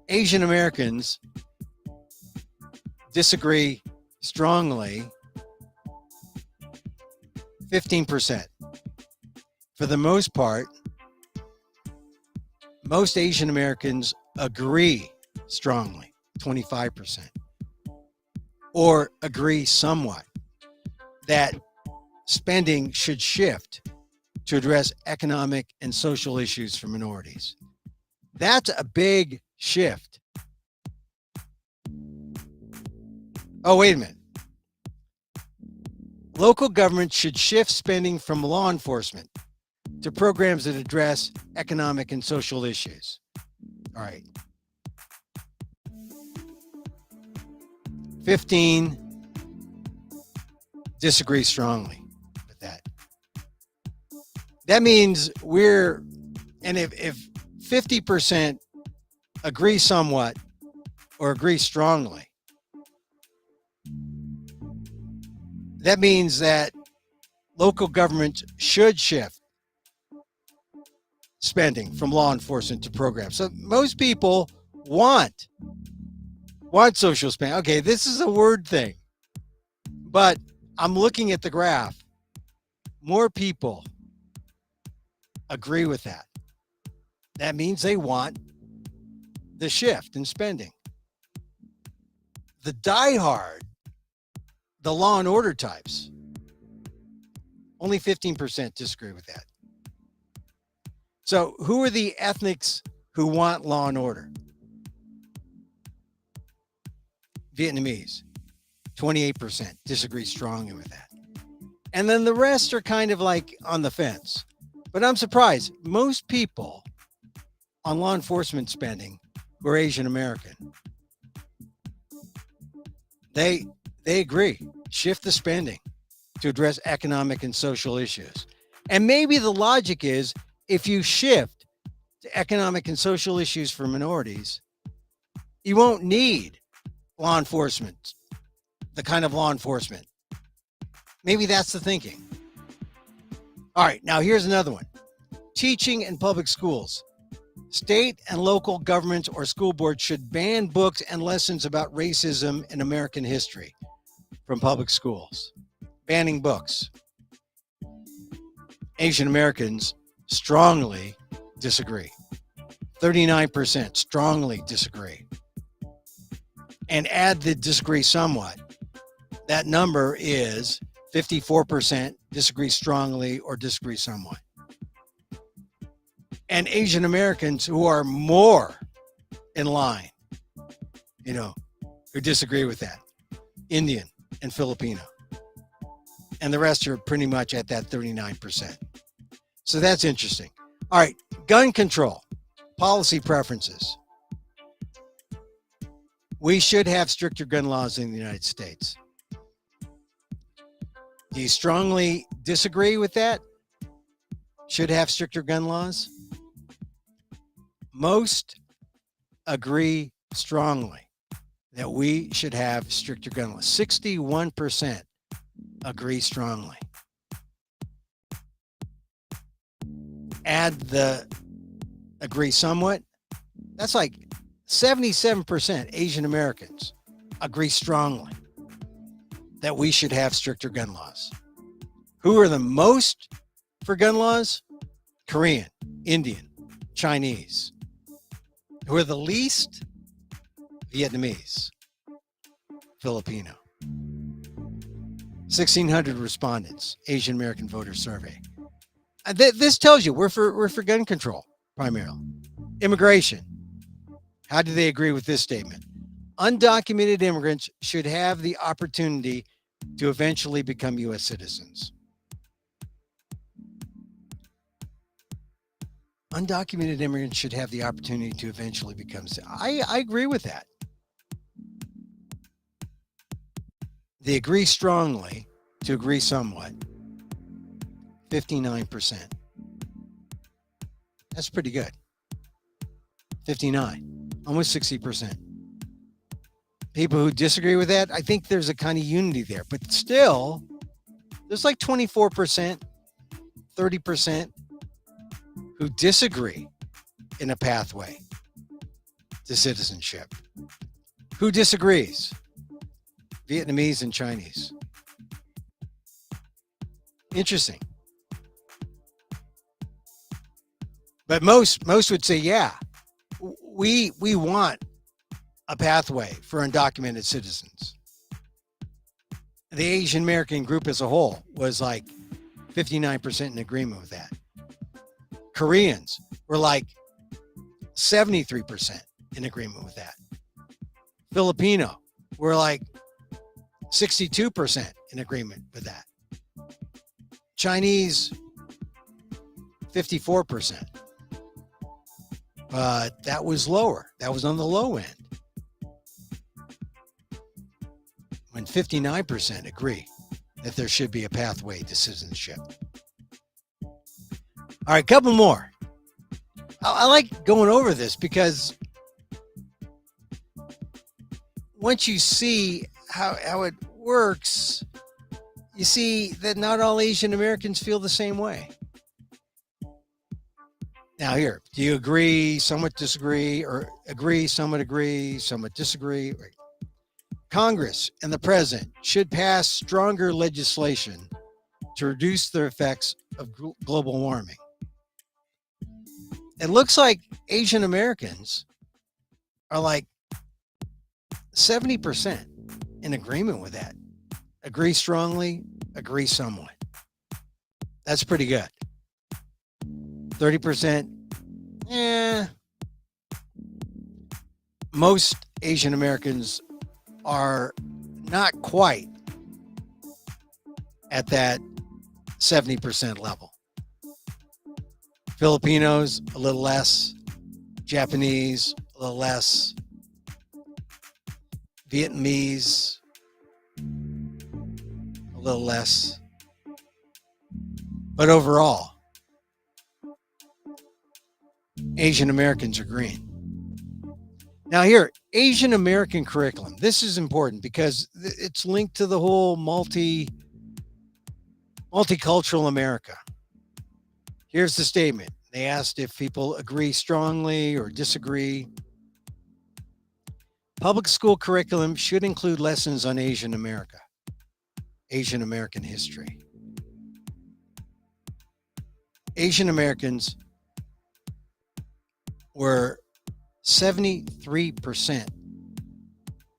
Asian Americans disagree strongly. 15%. For the most part, most Asian Americans agree strongly, 25%, or agree somewhat that spending should shift to address economic and social issues for minorities. That's a big shift. Oh, wait a minute. Local government should shift spending from law enforcement to programs that address economic and social issues. All right. 15 disagree strongly with that. That means if 50% agree somewhat or agree strongly, that means that local government should shift spending from law enforcement to programs. So most people want social spending. Okay, this is a word thing, but I'm looking at the graph. More people agree with that. That means they want the shift in spending. The diehard, the law and order types, only 15% disagree with that. So who are the ethnics who want law and order? Vietnamese, 28% disagree strongly with that. And then the rest are kind of like on the fence. But I'm surprised. Most people on law enforcement spending who are Asian American They agree. Shift the spending to address economic and social issues. And maybe the logic is if you shift to economic and social issues for minorities, you won't need law enforcement, the kind of law enforcement. Maybe that's the thinking. All right, now here's another one. Teaching in public schools. State and local governments or school boards should ban books and lessons about racism and American history from public schools. Banning books. Asian Americans strongly disagree. 39% strongly disagree. And add the disagree somewhat. That number is 54% disagree strongly or disagree somewhat. And Asian Americans who are more in line, who disagree with that. Indian and Filipino. And the rest are pretty much at that 39%. So that's interesting. All right, gun control, policy preferences. We should have stricter gun laws in the United States. Do you strongly disagree with that? Should have stricter gun laws? Most agree strongly that we should have stricter gun laws. 61% agree strongly. Add the agree somewhat. That's like 77% Asian Americans agree strongly that we should have stricter gun laws. Who are the most for gun laws? Korean, Indian, Chinese. Who are the least? Vietnamese, Filipino. 1,600 respondents, Asian American voter survey. This tells you we're for gun control primarily. Immigration. How do they agree with this statement? Undocumented immigrants should have the opportunity to eventually become U.S. citizens. Undocumented immigrants should have the opportunity to eventually become. I agree with that. They agree strongly to agree somewhat. 59%. That's pretty good. 59, almost 60%. People who disagree with that, I think there's a kind of unity there, but still, there's like 24%, 30% who disagree in a pathway to citizenship. Who disagrees? Vietnamese and Chinese. Interesting. But most would say, yeah, we want a pathway for undocumented citizens. The Asian American group as a whole was like 59% in agreement with that. Koreans were like 73% in agreement with that. Filipino were like 62% in agreement with that. Chinese, 54%. But that was lower. That was on the low end. When 59% agree that there should be a pathway to citizenship. All right, a couple more. I like going over this because once you see how it works, you see that not all Asian Americans feel the same way. Now here, do you agree, somewhat disagree, or agree, somewhat disagree? Right. Congress and the president should pass stronger legislation to reduce the effects of global warming. It looks like Asian Americans are like 70% in agreement with that. Agree strongly, agree somewhat. That's pretty good. 30%, most Asian Americans are not quite at that 70% level. Filipinos, a little less. Japanese, a little less. Vietnamese, a little less. But overall, Asian Americans are green. Now here, Asian American curriculum. This is important because it's linked to the whole multicultural America. Here's the statement. They asked if people agree strongly or disagree. Public school curriculum should include lessons on Asian America, Asian American history. Asian Americans were 73%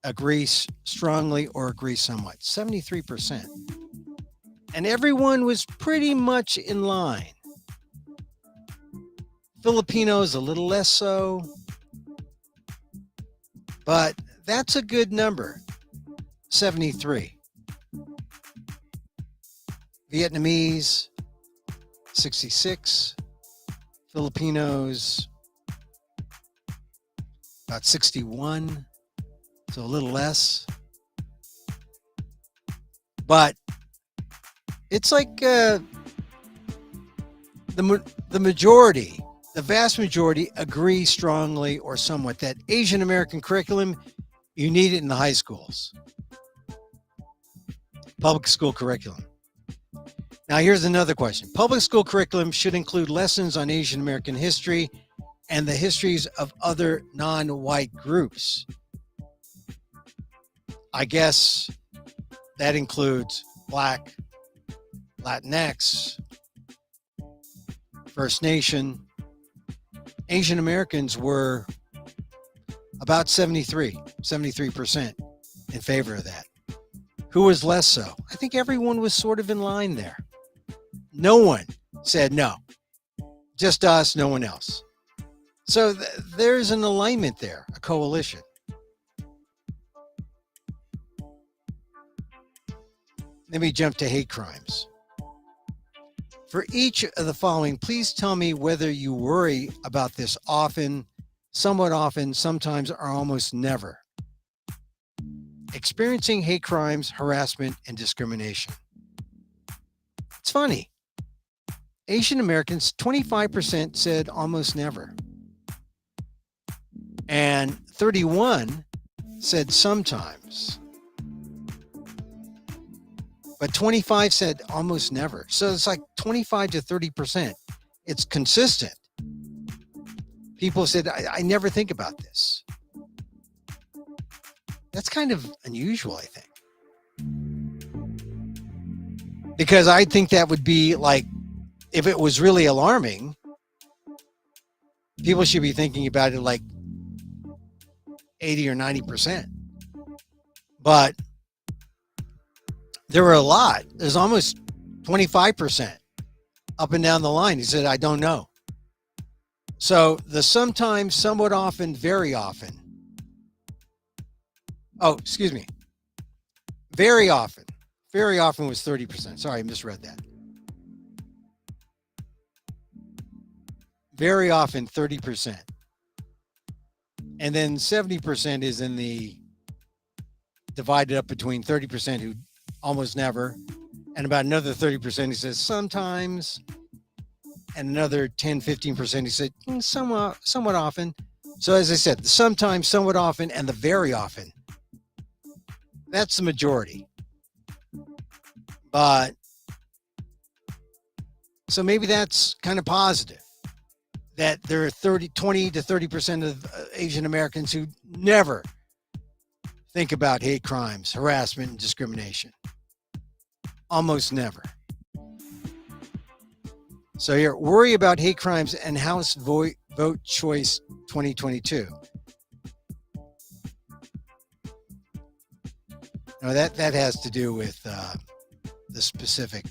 agree strongly or agree somewhat. 73%. And everyone was pretty much in line. Filipinos a little less so, but that's a good number, 73. Vietnamese, 66. Filipinos, about 61, so a little less. But it's like the majority, the vast majority agree strongly or somewhat that Asian American curriculum, you need it in the high schools. Public school curriculum. Now here's another question. Public school curriculum should include lessons on Asian American history and the histories of other non-white groups. I guess that includes Black, Latinx, First Nation. Asian Americans were about 73% in favor of that. Who was less so? I think everyone was sort of in line there. No one said no. Just us, no one else. So there's an alignment there, a coalition. Let me jump to hate crimes. For each of the following, please tell me whether you worry about this often, somewhat often, sometimes, or almost never. Experiencing hate crimes, harassment, and discrimination. It's funny. Asian Americans, 25% said almost never. And 31 said sometimes. But 25 said almost never. So it's like 25 to 30%. It's consistent. People said, I never think about this. That's kind of unusual, I think. Because I think that would be like, if it was really alarming, people should be thinking about it like 80 or 90%. But there were a lot. There's almost 25% up and down the line. He said, I don't know. So the sometimes, somewhat often, very often. Oh, excuse me. Very often. Very often was 30%. Sorry, I misread that. Very often, 30%. And then 70% is in the divided up between 30% who almost never, and about another 30% he says sometimes, and another 10-15% he said somewhat often. So as I said, the sometimes, somewhat often, and the very often, that's the majority. But so maybe that's kind of positive, that there are 20 to 30% of Asian Americans who never think about hate crimes, harassment, and discrimination. Almost never. So here, worry about hate crimes and House vote choice 2022. Now that has to do with the specific.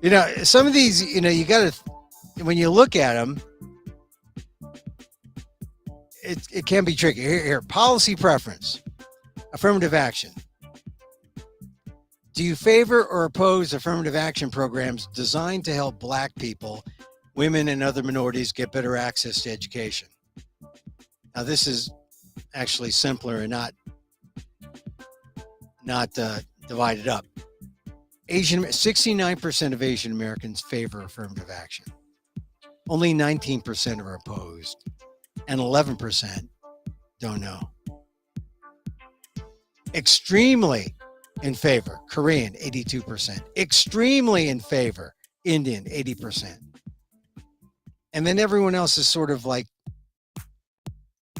You know, some of these, you know, you got to, when you look at them, it can be tricky. Here, policy preference, affirmative action. Do you favor or oppose affirmative action programs designed to help Black people, women, and other minorities get better access to education? Now, this is actually simpler and not divided up. 69% of Asian Americans favor affirmative action. Only 19% are opposed, and 11% don't know. Extremely in favor, Korean, 82%. Extremely in favor, Indian, 80%. And then everyone else is sort of like,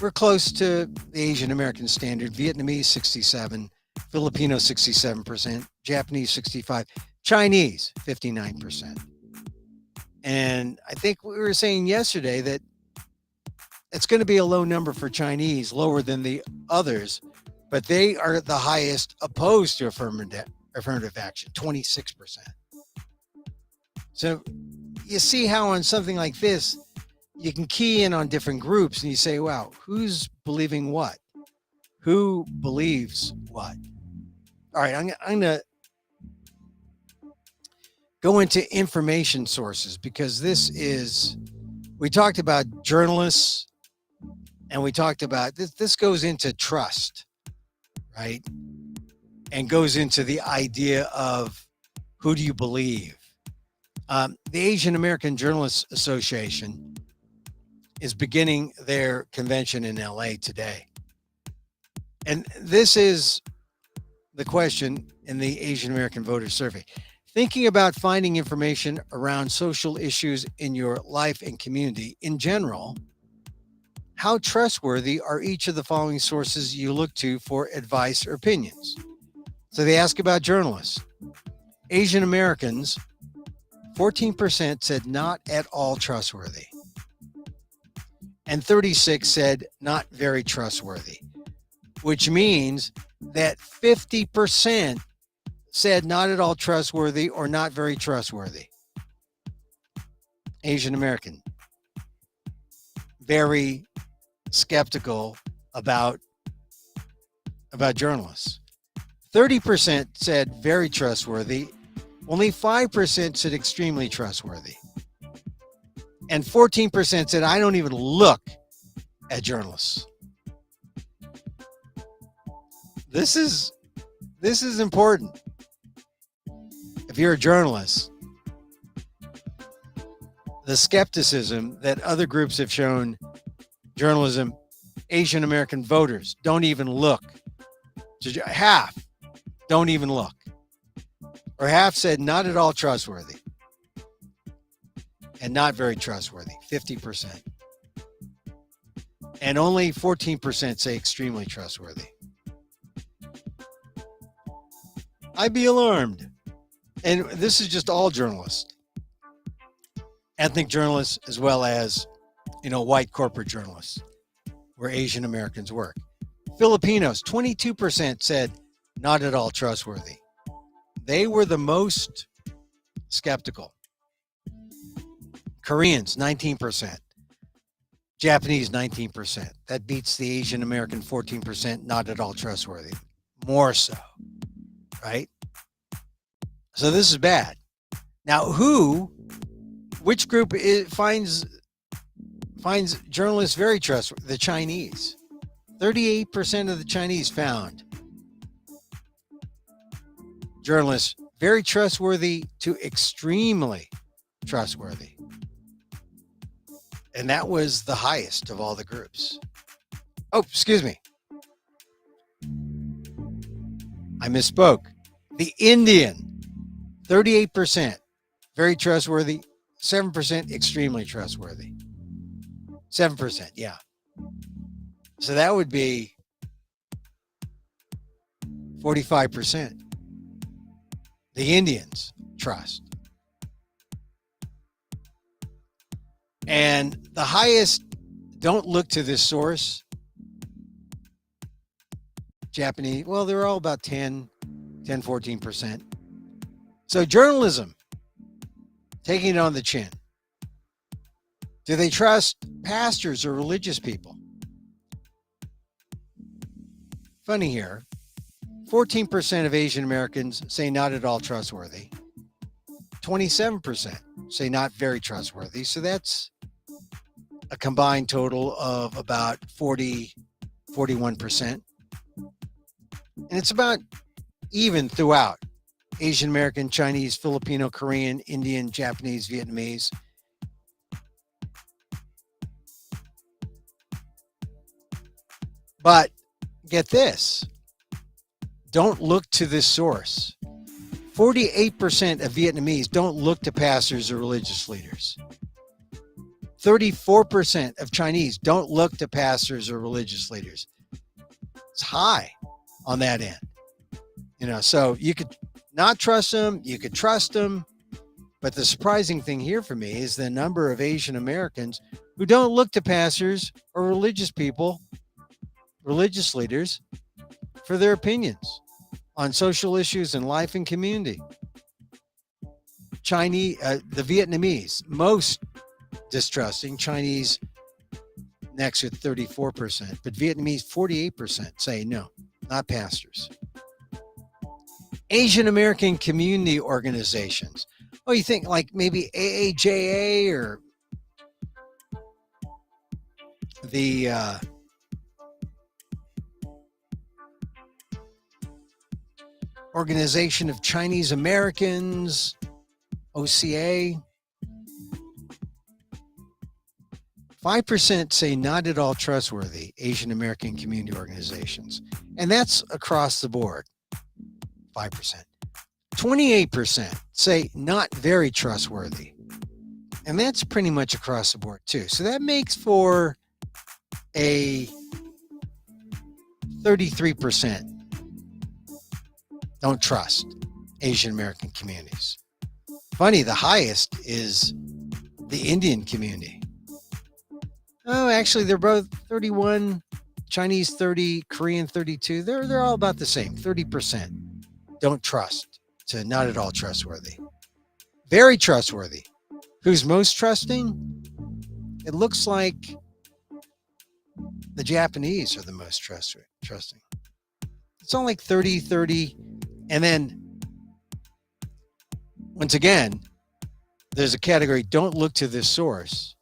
we're close to the Asian American standard. Vietnamese, 67%. Filipino, 67%. Japanese, 65%. Chinese, 59%. And I think we were saying yesterday that it's going to be a low number for Chinese, lower than the others, but they are the highest opposed to affirmative action, 26%. So you see how on something like this, you can key in on different groups and you say, wow, who's believing what? Who believes what? All right, I'm going to go into information sources because we talked about journalists and we talked about this goes into trust, right? And goes into the idea of who do you believe? The Asian American Journalists Association is beginning their convention in LA today. And this is the question in the Asian American Voter Survey. Thinking about finding information around social issues in your life and community in general, how trustworthy are each of the following sources you look to for advice or opinions? So they ask about journalists. Asian Americans, 14% said not at all trustworthy. And 36 said not very trustworthy, which means that 50% said not at all trustworthy or not very trustworthy. Asian American, very skeptical about journalists. 30% said very trustworthy. Only 5% said extremely trustworthy. And 14% said, I don't even look at journalists. This is important. If you're a journalist, the skepticism that other groups have shown journalism, Asian American voters don't even look. Half don't even look. Or half said not at all trustworthy. And not very trustworthy, 50%. And only 14% say extremely trustworthy. I'd be alarmed. And this is just all journalists. Ethnic journalists as well as, white corporate journalists where Asian Americans work. Filipinos, 22% said not at all trustworthy. They were the most skeptical. Koreans, 19%. Japanese, 19%. That beats the Asian American 14%, not at all trustworthy. More so, right? So this is bad. Now, which group finds journalists very trustworthy? The Chinese. 38% of the Chinese found journalists very trustworthy to extremely trustworthy. And that was the highest of all the groups. Oh, excuse me. I misspoke. The Indian, 38%, very trustworthy, 7% extremely trustworthy. 7%, yeah. So that would be 45%. The Indians trust. And the highest, don't look to this source. Japanese, well, they're all about 14%. So journalism, taking it on the chin. Do they trust pastors or religious people? Funny here, 14% of Asian Americans say not at all trustworthy. 27% say not very trustworthy. So that's a combined total of about 41%. And it's about even throughout Asian American, Chinese, Filipino, Korean, Indian, Japanese, Vietnamese. But get this, don't look to this source. 48% of Vietnamese don't look to pastors or religious leaders. 34% of Chinese don't look to pastors or religious leaders. It's high on that end. So you could not trust them, you could trust them. But the surprising thing here for me is the number of Asian Americans who don't look to pastors or religious people, religious leaders, for their opinions on social issues in life and community. The Vietnamese, most distrusting, Chinese next with 34%, but Vietnamese 48% say no, not pastors. Asian American community organizations. Oh, you think like maybe AAJA or the Organization of Chinese Americans, OCA. 5% say not at all trustworthy Asian American community organizations. And that's across the board. 5%. 28% say not very trustworthy. And that's pretty much across the board too. So that makes for a 33% don't trust Asian American communities. Funny, the highest is the Indian community. Oh, actually, they're both 31, Chinese 30, Korean 32. They're all about the same. 30% don't trust to not at all trustworthy. Very trustworthy. Who's most trusting? It looks like the Japanese are the most trusting. It's only like 30. And then, once again, there's a category, don't look to this source.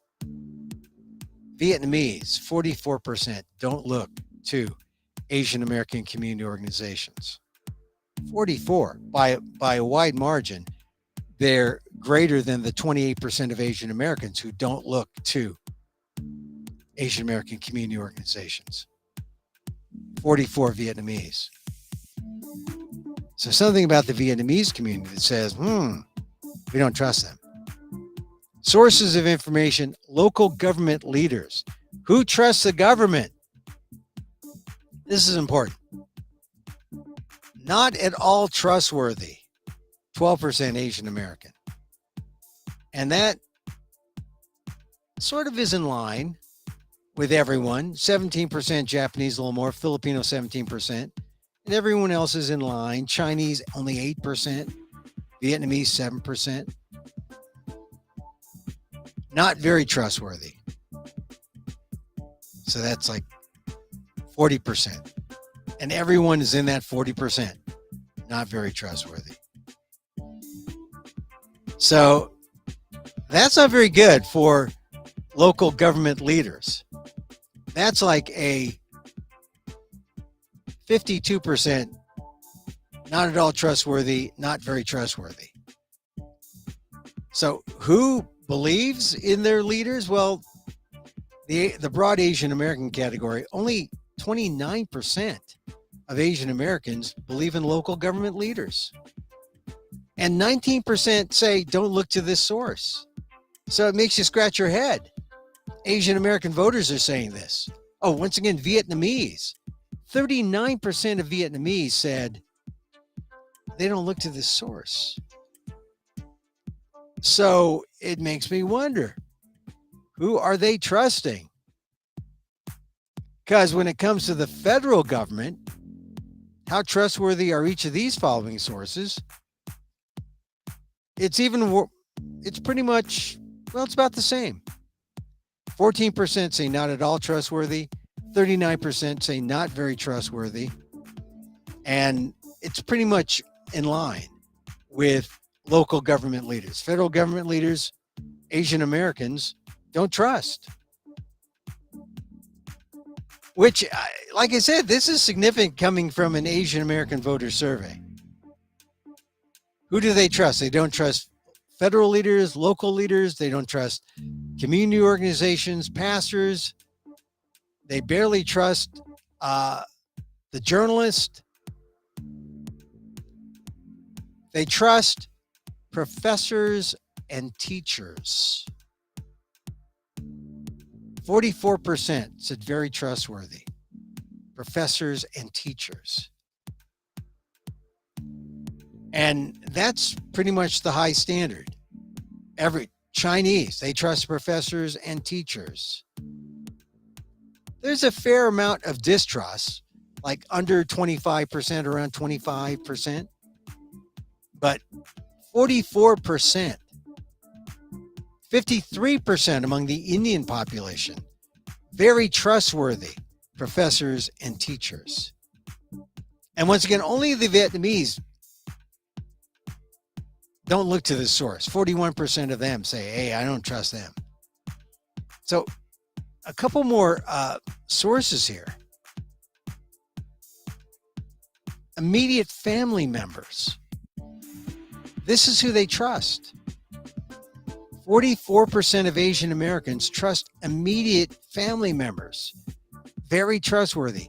Vietnamese, 44% don't look to Asian American community organizations. 44 by a wide margin. They're greater than the 28% of Asian Americans who don't look to Asian American community organizations. 44 Vietnamese. So something about the Vietnamese community that says, we don't trust them. Sources of information, local government leaders. Who trusts the government? This is important. Not at all trustworthy. 12% Asian American. And that sort of is in line with everyone. 17% Japanese, a little more. Filipino, 17%. And everyone else is in line. Chinese, only 8%. Vietnamese, 7%. Not very trustworthy. So that's like 40%. And everyone is in that 40%. Not very trustworthy. So that's not very good for local government leaders. That's like a 52% not at all trustworthy, not very trustworthy. So who believes in their leaders? Well, the broad Asian American category, only 29% of Asian Americans believe in local government leaders. And 19% say don't look to this source. So it makes you scratch your head. Asian American voters are saying this. Oh, once again, Vietnamese. 39% of Vietnamese said they don't look to this source. So it makes me wonder, who are they trusting? Because when it comes to the federal government, how trustworthy are each of these following sources? It's pretty much, it's about the same. 14% say not at all trustworthy. 39% say not very trustworthy. And it's pretty much in line with local government leaders. Federal government leaders, Asian Americans don't trust. Which, like I said, this is significant coming from an Asian American voter survey. Who do they trust? They don't trust federal leaders, local leaders. They don't trust community organizations, pastors. They barely trust the journalist. They trust professors and teachers. 44% said very trustworthy. Professors and teachers. And that's pretty much the high standard. Every Chinese, they trust professors and teachers. There's a fair amount of distrust, like under 25%, around 25%. But 44%, 53% among the Indian population, very trustworthy professors and teachers. And once again, only the Vietnamese don't look to the source. 41% of them say, hey, I don't trust them. So a couple more sources here. Immediate family members. This is who they trust. 44% of Asian Americans trust immediate family members. Very trustworthy.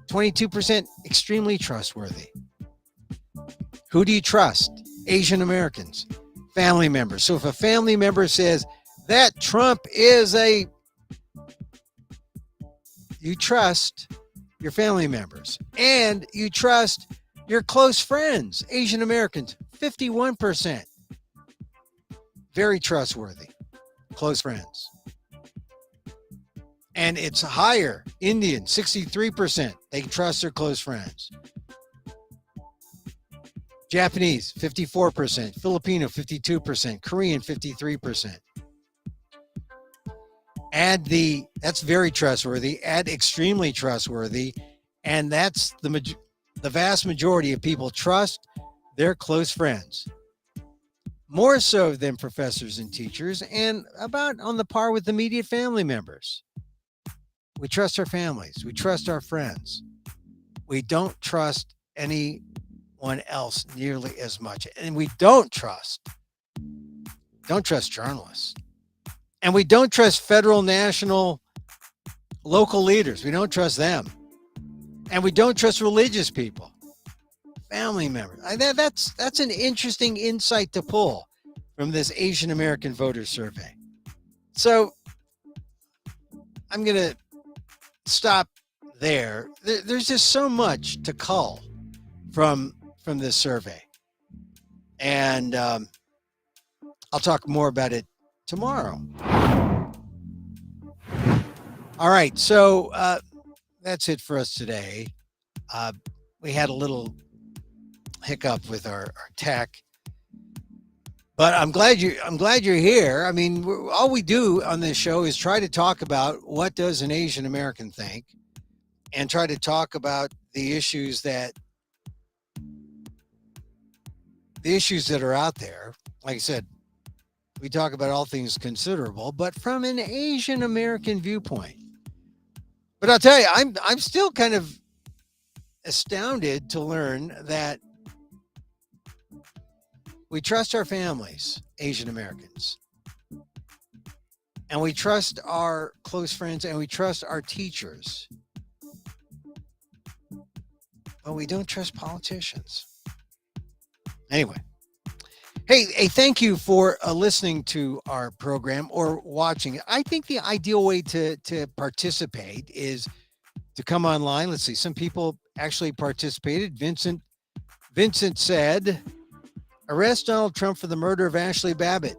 22% extremely trustworthy. Who do you trust? Asian Americans, family members. So if a family member says that Trump is you trust your family members and you trust your close friends, Asian Americans, 51%. Very trustworthy, close friends. And it's higher, Indian, 63%. They can trust their close friends. Japanese, 54%. Filipino, 52%. Korean, 53%. That's very trustworthy. Add extremely trustworthy. And that's the vast majority of people trust their close friends. More so than professors and teachers, and about on the par with immediate family members. We trust our families. We trust our friends. We don't trust anyone else nearly as much. And we don't trust journalists. And we don't trust federal, national, local leaders. We don't trust them. And we don't trust religious people. Family members. That's an interesting insight to pull from this Asian American voter survey. So I'm going to stop there. There's just so much to cull from this survey. And I'll talk more about it tomorrow. All right. So that's it for us today. We had a little hiccup with our tech, but I'm glad you're here. I mean, all we do on this show is try to talk about what does an Asian American think, and try to talk about the issues that are out there. Like I said, we talk about all things considerable, but from an Asian American viewpoint. But I'll tell you, I'm still kind of astounded to learn that we trust our families, Asian Americans, and we trust our close friends, and we trust our teachers, but we don't trust politicians. Anyway, hey, thank you for listening to our program or watching it. I think the ideal way to participate is to come online. Let's see, some people actually participated. Vincent said, arrest Donald Trump for the murder of Ashley Babbitt.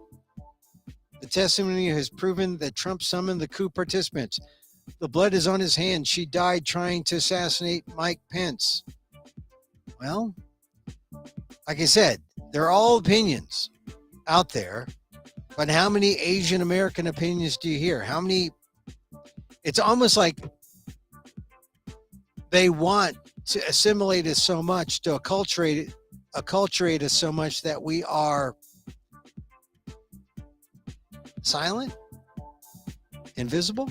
The testimony has proven that Trump summoned the coup participants. The blood is on his hands. She died trying to assassinate Mike Pence. Well, like I said, they're all opinions out there, but how many Asian American opinions do you hear? How many? It's almost like they want to assimilate us so much, to acculturate us so much that we are silent, invisible.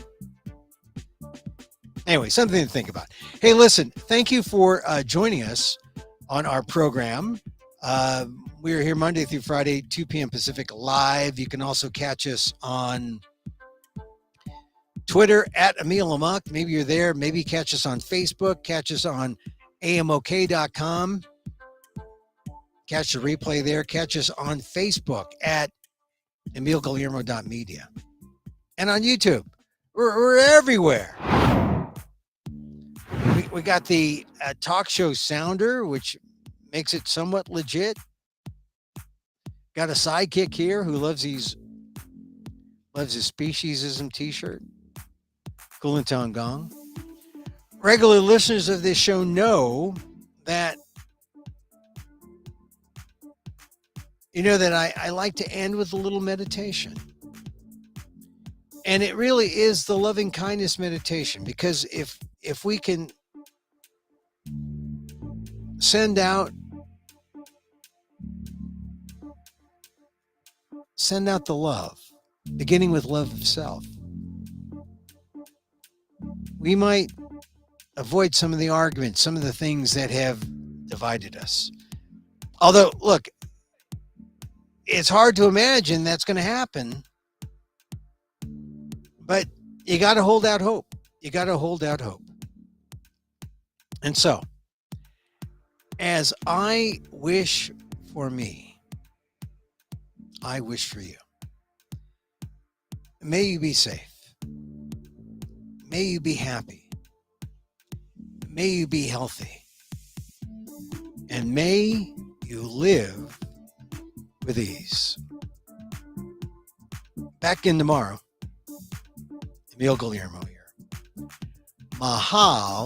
Anyway, something to think about. Hey, listen, thank you for joining us on our program. We're here Monday through Friday, 2 p.m. Pacific live. You can also catch us on Twitter at Emil Amok. Maybe you're there. Maybe catch us on Facebook. Catch us on amok.com. Catch the replay there. Catch us on Facebook at emilguillermo.media. And on YouTube. We're everywhere. We got the talk show sounder, which makes it somewhat legit. Got a sidekick here who loves his speciesism t-shirt. Kulantan Gong. Regular listeners of this show know that I like to end with a little meditation. And it really is the loving kindness meditation, because if we can send out the love, beginning with love of self, we might avoid some of the arguments, some of the things that have divided us. Although, look, it's hard to imagine that's going to happen, but you got to hold out hope. You got to hold out hope. And so, as I wish for me, I wish for you. May you be safe. May you be happy. May you be healthy. And may you live with ease. Back in tomorrow. Emil Guillermo here. Mahal.